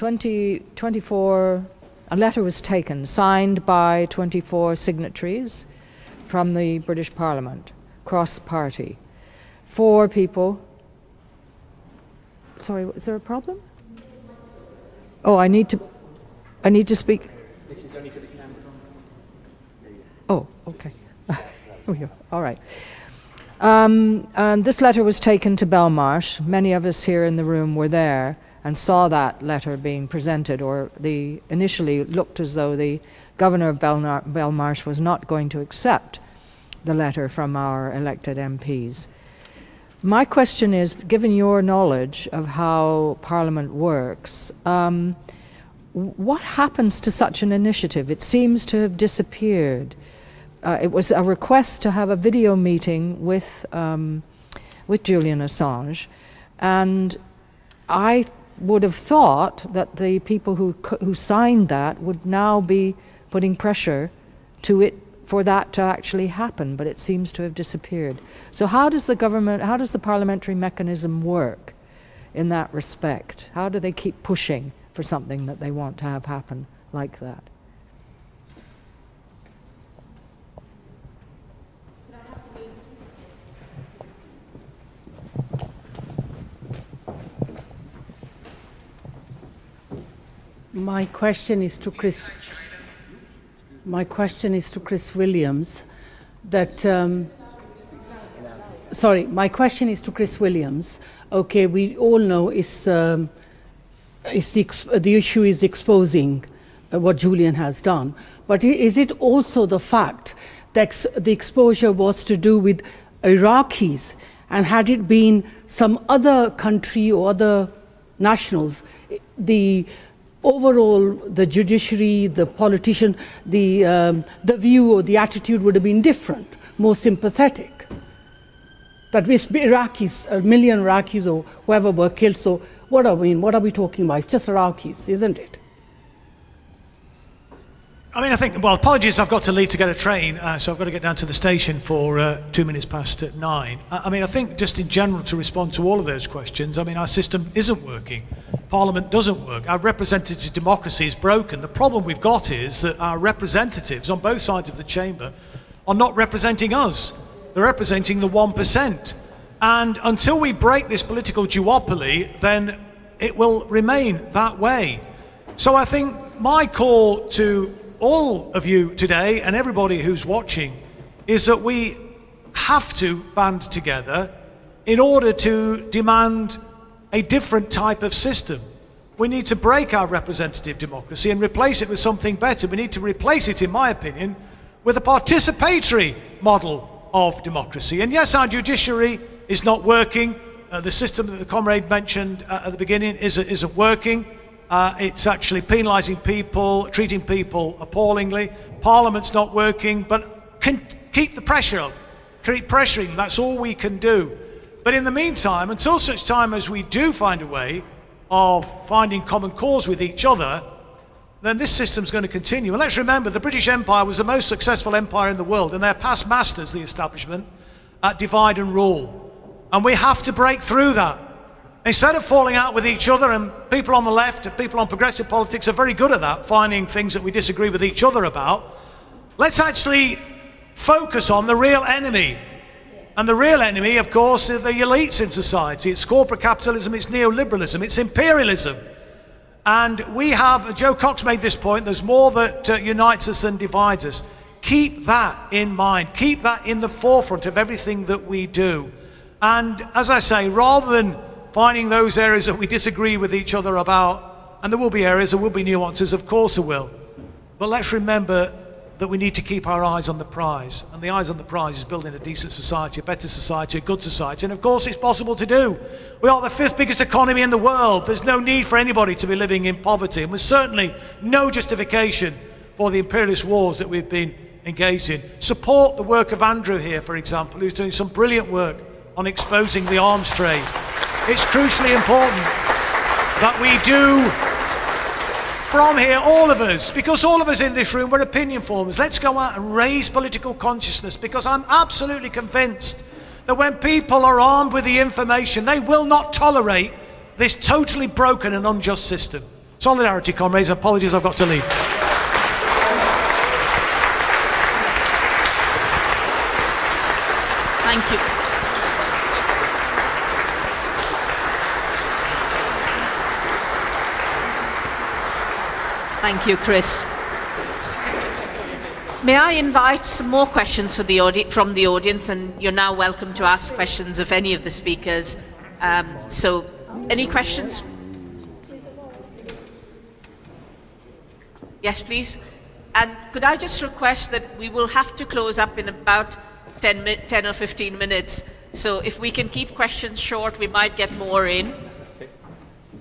a letter was taken, signed by 24 signatories from the British Parliament, cross-party. 4 people. Sorry, is there a problem? Oh, I need to speak. This is only for the camera. Oh, okay. All right. And this letter was taken to Belmarsh. Many of us here in the room were there and saw that letter being presented, or initially looked as though the governor of Belmarsh was not going to accept the letter from our elected MPs. My question is, given your knowledge of how Parliament works, what happens to such an initiative? It seems to have disappeared. It was a request to have a video meeting with Julian Assange, and I would have thought that the people who signed that would now be putting pressure to it for that to actually happen, but it seems to have disappeared. So how does the parliamentary mechanism work in that respect? How do they keep pushing for something that they want to have happen like that? My question is to Chris Williams. My question is to Chris Williams. Okay, we all know the issue is exposing what Julian has done. But is it also the fact that the exposure was to do with Iraqis, and had it been some other country or other nationals, the judiciary, the politician, the view or the attitude would have been different, more sympathetic? That we Iraqis, 1 million Iraqis or whoever were killed, so what are we talking about? It's just Iraqis, isn't it? I mean, I think, well, apologies, I've got to leave to get a train, so I've got to get down to the station for 2 minutes past 9. I mean, I think just in general, to respond to all of those questions, I mean, our system isn't working. Parliament doesn't work. Our representative democracy is broken. The problem we've got is that our representatives on both sides of the chamber are not representing us. They're representing the 1%. And until we break this political duopoly, then it will remain that way. So I think my call to all of you today and everybody who's watching is that we have to band together in order to demand a different type of system. We need to break our representative democracy and replace it with something better. We need to replace it, in my opinion, with a participatory model of democracy. And yes, our judiciary is not working. The system that the comrade mentioned at the beginning isn't working. It's actually penalising people, treating people appallingly. Parliament's not working, but keep the pressure up. Keep pressuring, that's all we can do. But in the meantime, until such time as we do find a way of finding common cause with each other, then this system's going to continue. And let's remember, the British Empire was the most successful empire in the world, and they're past masters, the establishment, at divide and rule. And we have to break through that. Instead of falling out with each other, and people on the left and people on progressive politics are very good at that, finding things that we disagree with each other about, let's actually focus on the real enemy. And the real enemy, of course, are the elites in society. It's corporate capitalism, it's neoliberalism, it's imperialism. And we have, Joe Cox made this point, there's more that unites us than divides us. Keep that in mind. Keep that in the forefront of everything that we do. And as I say, rather than finding those areas that we disagree with each other about, and there will be areas, there will be nuances, of course there will. But let's remember that we need to keep our eyes on the prize. And the eyes on the prize is building a decent society, a better society, a good society. And of course it's possible to do. We are the 5th biggest economy in the world. There's no need for anybody to be living in poverty. And there's certainly no justification for the imperialist wars that we've been engaged in. Support the work of Andrew here, for example, who's doing some brilliant work on exposing the arms trade. It's crucially important that we do from here, all of us, because all of us in this room, we're opinion formers. Let's go out and raise political consciousness, because I'm absolutely convinced that when people are armed with the information, they will not tolerate this totally broken and unjust system. Solidarity, comrades. Apologies, I've got to leave. Thank you. Thank you, Chris. May I invite some more questions from the audience, and you're now welcome to ask questions of any of the speakers. So, any questions? Yes, please. And could I just request that we will have to close up in about 10 or 15 minutes. So if we can keep questions short, we might get more in.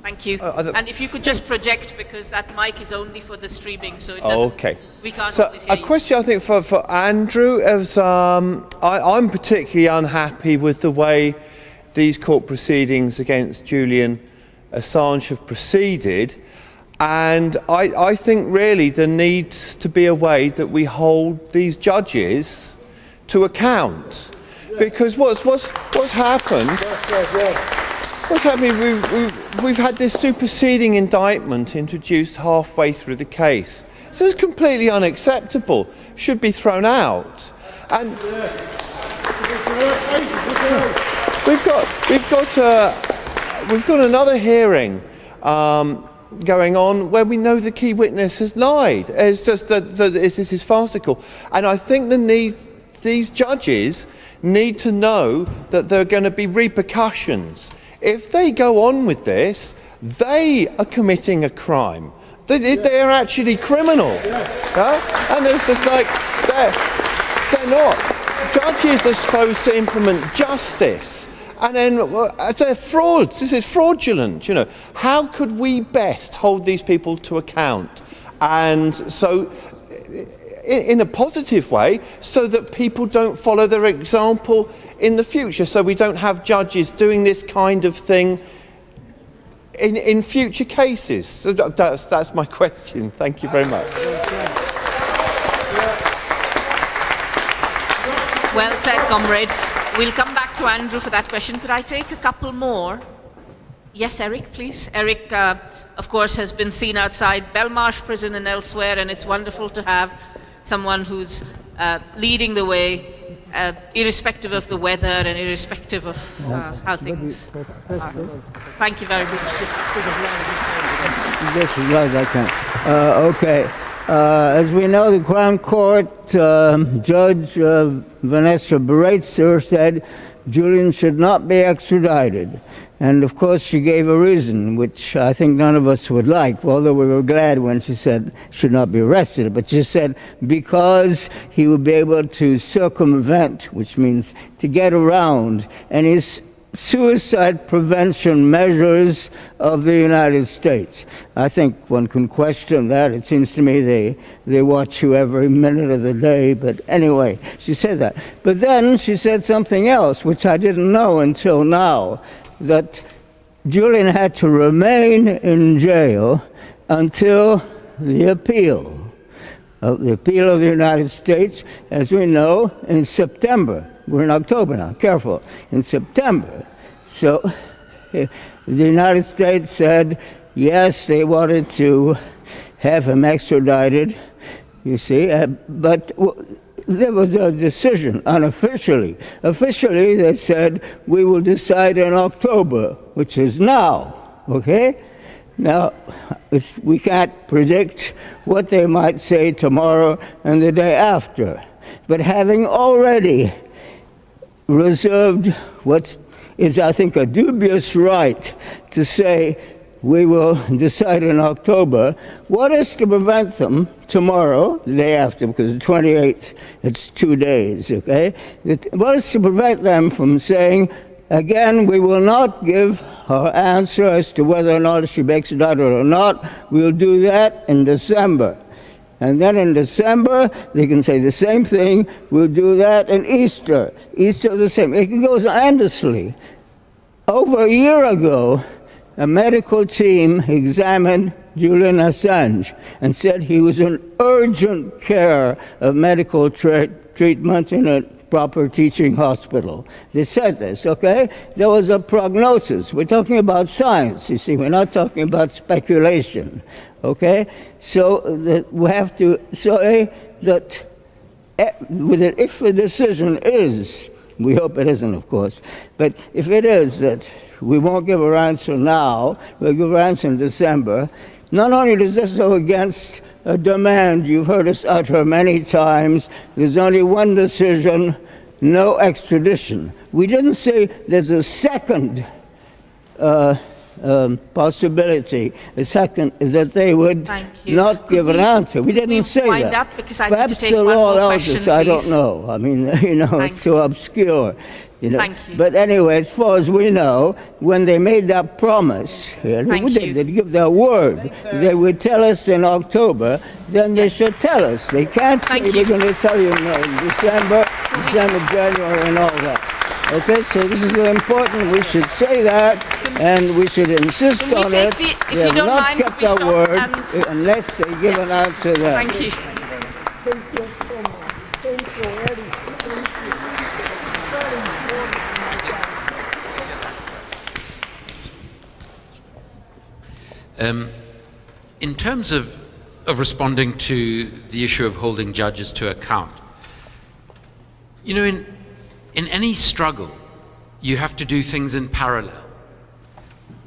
Thank you. And if you could just project, because that mic is only for the streaming, so it doesn't, we can't always hear you. A question, I think, for Andrew is, I'm particularly unhappy with the way these court proceedings against Julian Assange have proceeded, and I think really there needs to be a way that we hold these judges to account, because what's happened? What's happening? We've had this superseding indictment introduced halfway through the case. This is completely unacceptable. Should be thrown out. And we've got another hearing going on where we know the key witness has lied. It's just that this is farcical. And I think these judges need to know that there are going to be repercussions. If they go on with this, they are committing a crime. They are actually criminal. Yeah? And it's just like, they're not. Judges are supposed to implement justice. And then they're frauds. This is fraudulent. You know, how could we best hold these people to account? And so, in a positive way, so that people don't follow their example in the future, so we don't have judges doing this kind of thing in future cases. So that's my question. Thank you very much. Well said, comrade. We'll come back to Andrew for that question. Could I take a couple more? Yes, Eric, please. Eric, of course, has been seen outside Belmarsh prison and elsewhere, and it's wonderful to have someone who's leading the way, irrespective of the weather and irrespective of how things are. Thank you very much. Yes, as loud as I can. Okay. As we know, the Crown Court Judge Vanessa Bareitzer said Julian should not be extradited. And of course, she gave a reason, which I think none of us would like, although we were glad when she said should not be arrested. But she said because he would be able to circumvent, which means to get around any suicide prevention measures of the United States. I think one can question that. It seems to me they watch you every minute of the day. But anyway, she said that. But then she said something else, which I didn't know until now, that Julian had to remain in jail until the appeal of the United States, as we know, in September. We're in October now, careful, in September. So the United States said, yes, they wanted to have him extradited, you see, but there was a decision unofficially. Officially, they said, we will decide in October, which is now, okay? Now, we can't predict what they might say tomorrow and the day after. But having already reserved what is, I think, a dubious right to say we will decide in October, what is to prevent them tomorrow, the day after, because the 28th, it's 2 days, okay? What is to prevent them from saying, again, we will not give our answer as to whether or not she be extradited or not. We'll do that in December. And then in December, they can say the same thing. We'll do that in Easter. Easter the same. It goes endlessly. Over a year ago, a medical team examined Julian Assange and said he was in urgent care of medical treatment in a proper teaching hospital. They said this, okay? There was a prognosis. We're talking about science, you see. We're not talking about speculation, okay? So we have to say that if the decision is, we hope it isn't, of course, but if it is that we won't give our answer now, we'll give our answer in December, not only does this go against a demand you've heard us utter many times, there's only one decision, no extradition. We didn't say there's a second possibility, a second, that they would not give an answer. We didn't say that. Up because I Perhaps need to take the one law more allows question, us, I don't please. know. I mean, you know, it's so obscure. You know. Thank you. But anyway, as far as we know, when they made that promise, they'd give their word. They would tell us in October, then they should tell us. They can't say we're going to tell you in December, January, and all that. Okay, so this is important. We should say that, and we should insist on it. They have not kept their word unless they give an answer then. Thank you. Thank you so much. Thank you, Eddie. In terms of responding to the issue of holding judges to account, you know, in any struggle, you have to do things in parallel.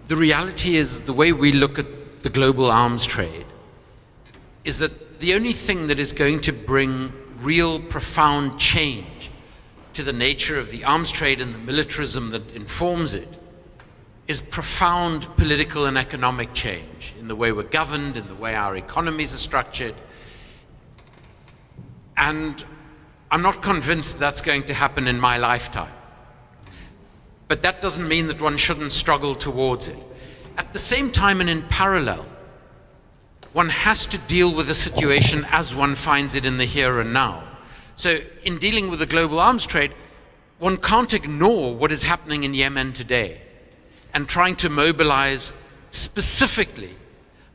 The reality is, the way we look at the global arms trade is that the only thing that is going to bring real profound change to the nature of the arms trade and the militarism that informs it is profound political and economic change in the way we're governed, in the way our economies are structured. And I'm not convinced that's going to happen in my lifetime. But that doesn't mean that one shouldn't struggle towards it. At the same time and in parallel, one has to deal with the situation as one finds it in the here and now. So in dealing with the global arms trade, one can't ignore what is happening in Yemen today and trying to mobilize specifically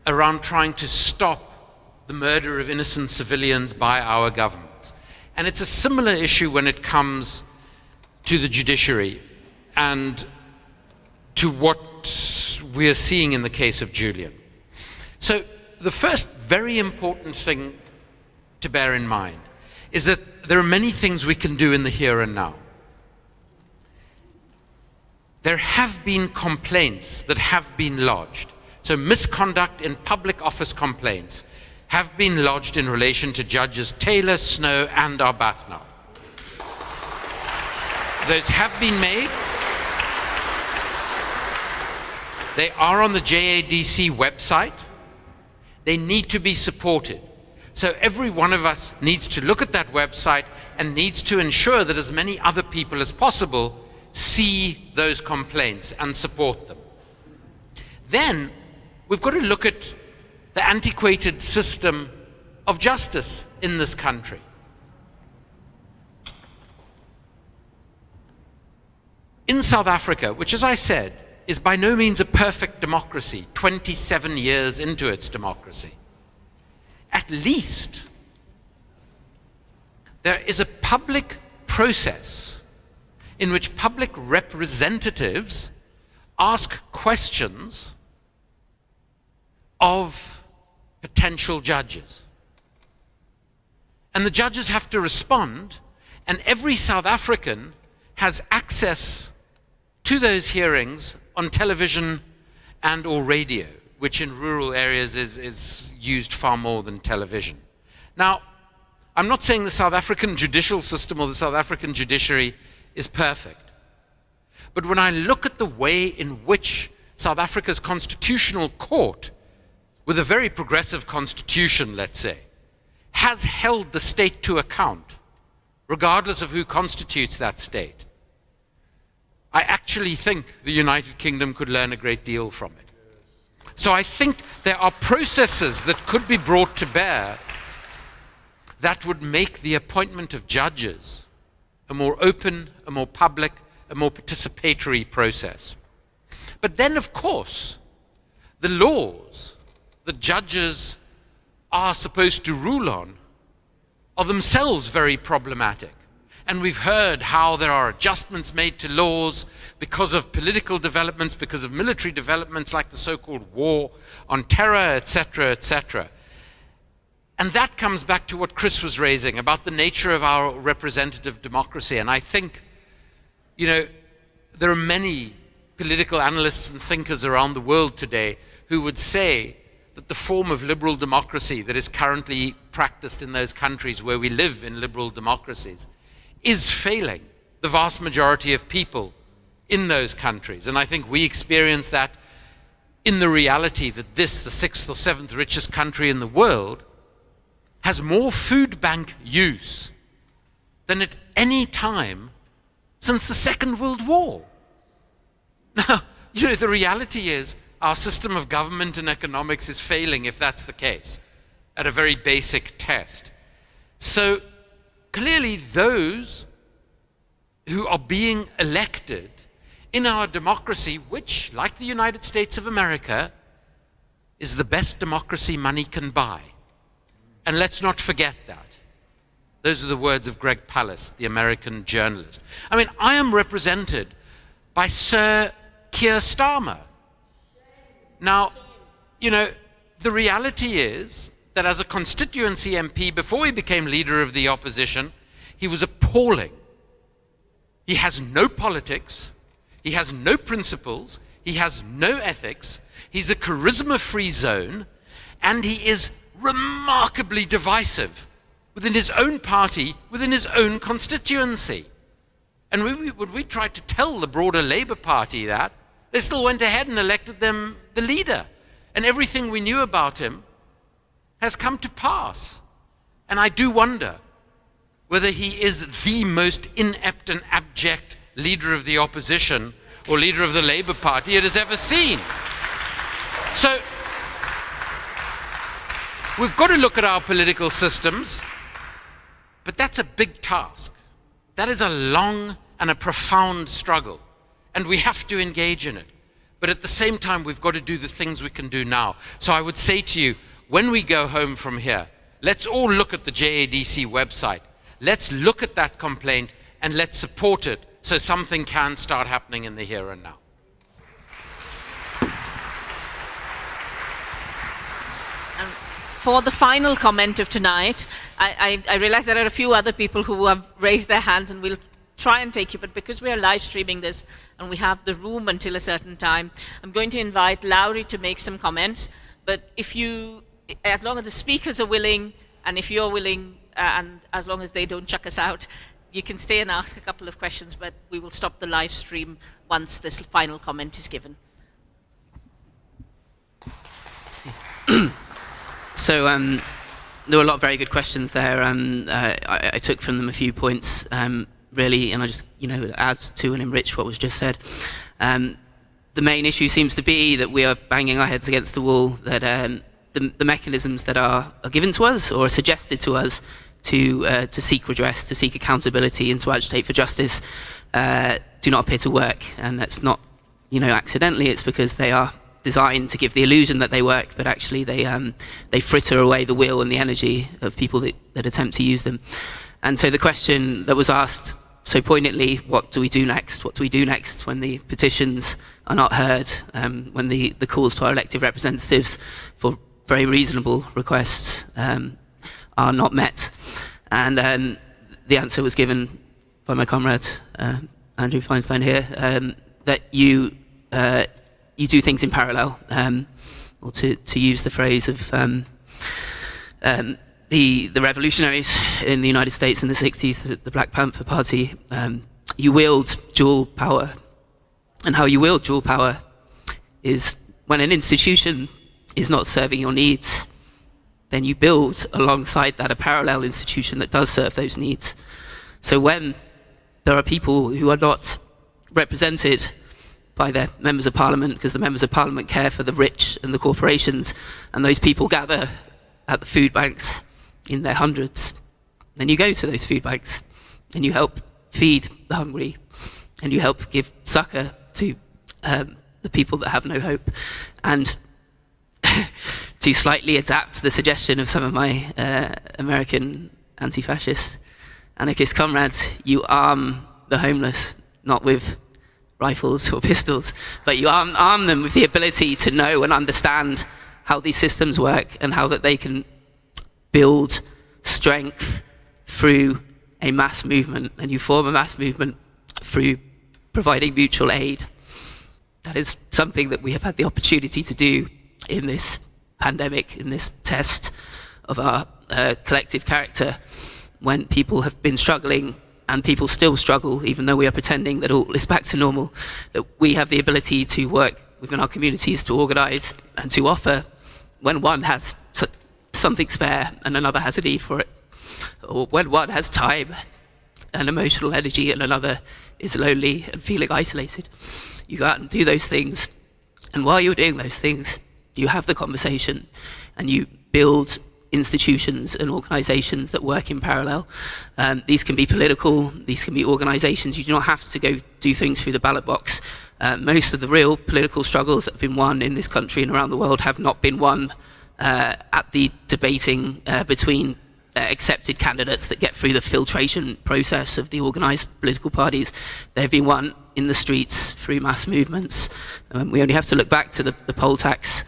around trying to stop the murder of innocent civilians by our governments. And it's a similar issue when it comes to the judiciary and to what we are seeing in the case of Julian. So the first very important thing to bear in mind is that there are many things we can do in the here and now. There have been complaints that have been lodged. So misconduct in public office complaints have been lodged in relation to Judges Taylor, Snow, and Arbuthnot. Those have been made. They are on the JADC website. They need to be supported. So every one of us needs to look at that website and needs to ensure that as many other people as possible see those complaints and support them. Then we've got to look at the antiquated system of justice in this country. In South Africa, which, as I said, is by no means a perfect democracy, 27 years into its democracy, at least there is a public process in which public representatives ask questions of potential judges. And the judges have to respond, and every South African has access to those hearings on television and or radio, which in rural areas is used far more than television. Now, I'm not saying the South African judicial system or the South African judiciary is perfect. But when I look at the way in which South Africa's constitutional court, with a very progressive constitution, let's say, has held the state to account, regardless of who constitutes that state, I actually think the United Kingdom could learn a great deal from it. So I think there are processes that could be brought to bear that would make the appointment of judges a more open, a more public, a more participatory process. But then, of course, the laws that judges are supposed to rule on are themselves very problematic. And we've heard how there are adjustments made to laws because of political developments, because of military developments like the so-called war on terror, etc., etc. And that comes back to what Chris was raising about the nature of our representative democracy. And I think, you know, there are many political analysts and thinkers around the world today who would say that the form of liberal democracy that is currently practiced in those countries where we live in liberal democracies is failing the vast majority of people in those countries. And I think we experience that in the reality that this, the 6th or 7th richest country in the world, has more food bank use than at any time since the Second World War. Now, you know, the reality is our system of government and economics is failing if that's the case, at a very basic test. So clearly those who are being elected in our democracy, which, like the United States of America, is the best democracy money can buy. And let's not forget that. Those are the words of Greg Palast, the American journalist. I mean, I am represented by Sir Keir Starmer. Now, you know, the reality is that as a constituency MP, before he became leader of the opposition, he was appalling. He has no politics, he has no principles, he has no ethics, he's a charisma-free zone, and he is remarkably divisive within his own party, within his own constituency. And when we tried to tell the broader Labour Party that, they still went ahead and elected them the leader. And everything we knew about him has come to pass. And I do wonder whether he is the most inept and abject leader of the opposition or leader of the Labour Party it has ever seen. So we've got to look at our political systems, but that's a big task. That is a long and a profound struggle, and we have to engage in it. But at the same time, we've got to do the things we can do now. So I would say to you, when we go home from here, let's all look at the JADC website. Let's look at that complaint and let's support it so something can start happening in the here and now. For the final comment of tonight, I realize there are a few other people who have raised their hands, and we'll try and take you, but because we are live streaming this and we have the room until a certain time, I'm going to invite Lowry to make some comments. But if you as long as the speakers are willing, and if you're willing, and as long as they don't chuck us out, you can stay and ask a couple of questions, but we will stop the live stream once this final comment is given. So there were a lot of very good questions there. I took from them a few points, really, and I just, add to and enrich what was just said. The main issue seems to be that we are banging our heads against the wall, that the mechanisms that are given to us or are suggested to us to seek redress, to seek accountability, and to agitate for justice do not appear to work. And that's not, accidentally. It's because they are designed to give the illusion that they work, but actually they fritter away the will and the energy of people that attempt to use them. And so the question that was asked so poignantly, what do we do next? What do we do next when the petitions are not heard, when the calls to our elected representatives for very reasonable requests are not met? And the answer was given by my comrade, Andrew Feinstein here, that you do things in parallel, or to use the phrase of the revolutionaries in the United States in the 60s, the Black Panther Party, you wield dual power. And how you wield dual power is when an institution is not serving your needs, then you build alongside that a parallel institution that does serve those needs. So when there are people who are not represented by their members of parliament, because the members of parliament care for the rich and the corporations, and those people gather at the food banks in their hundreds, then you go to those food banks and you help feed the hungry, and you help give succor to the people that have no hope. And to slightly adapt the suggestion of some of my American anti-fascist anarchist comrades, you arm the homeless, not with rifles or pistols, but you arm them with the ability to know and understand how these systems work, and how that they can build strength through a mass movement, and you form a mass movement through providing mutual aid. That is something that we have had the opportunity to do in this pandemic, in this test of our collective character, when people have been struggling, and people still struggle, even though we are pretending that all is back to normal, that we have the ability to work within our communities, to organise and to offer when one has something spare and another has a need for it, or when one has time and emotional energy and another is lonely and feeling isolated. You go out and do those things, and while you're doing those things, you have the conversation and you build institutions and organisations that work in parallel. These can be political, these can be organisations. You do not have to go do things through the ballot box. Most of the real political struggles that have been won in this country and around the world have not been won at the debating between accepted candidates that get through the filtration process of the organised political parties. They've been won in the streets through mass movements. We only have to look back to the poll tax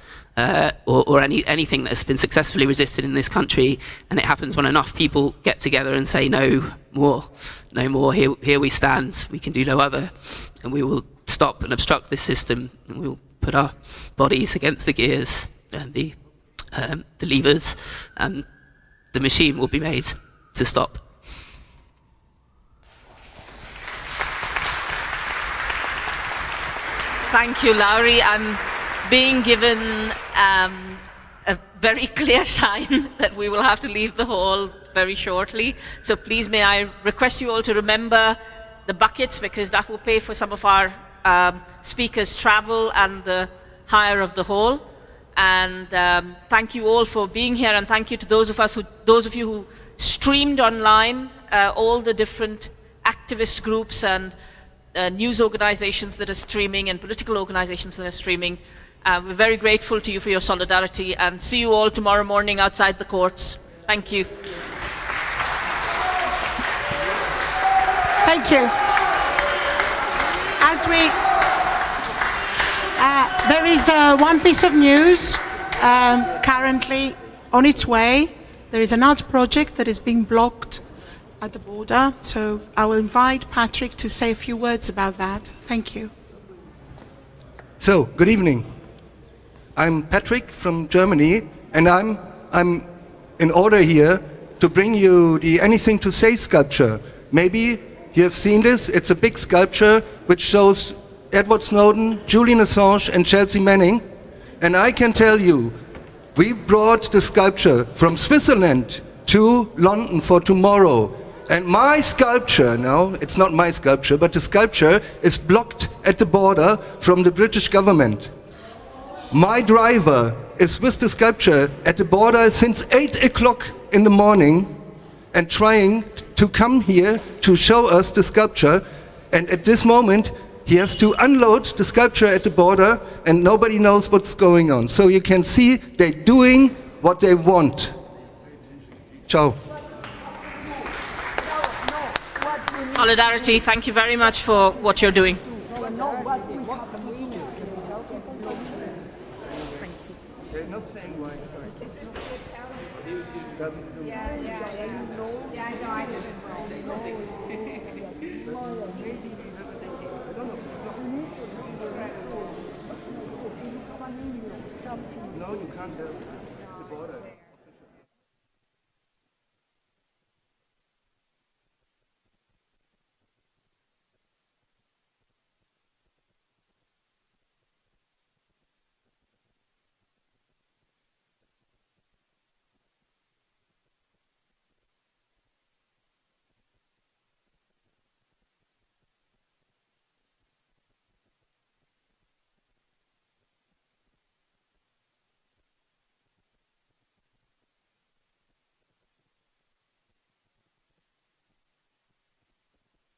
or anything that has been successfully resisted in this country, and it happens when enough people get together and say no more, here we stand, we can do no other, and we will stop and obstruct this system, and we will put our bodies against the gears and the levers, and the machine will be made to stop. Thank you, Lowry. I'm being given a very clear sign that we will have to leave the hall very shortly. So please, may I request you all to remember the buckets, because that will pay for some of our speakers' travel and the hire of the hall. And thank you all for being here, and thank you to those of you who streamed online, all the different activist groups and news organizations that are streaming and political organizations that are streaming. We're very grateful to you for your solidarity, and see you all tomorrow morning outside the courts. Thank you. Thank you. As we, there is one piece of news currently on its way. There is an art project that is being blocked at the border, so I will invite Patrick to say a few words about that. Thank you. So, good evening. I'm Patrick from Germany, and I'm I'm in order here to bring you the Anything to Say sculpture. Maybe you have seen this. It's a big sculpture which shows Edward Snowden, Julian Assange, and Chelsea Manning. And I can tell you, we brought the sculpture from Switzerland to London for tomorrow. And my sculpture, now, it's not my sculpture, but the sculpture is blocked at the border from the British government. My driver is with the sculpture at the border since 8 o'clock in the morning and trying to come here to show us the sculpture. And at this moment, he has to unload the sculpture at the border and nobody knows what's going on. So you can see they're doing what they want. Ciao. Solidarity, thank you very much for what you're doing. They're not saying why. Sorry. No, you can't help.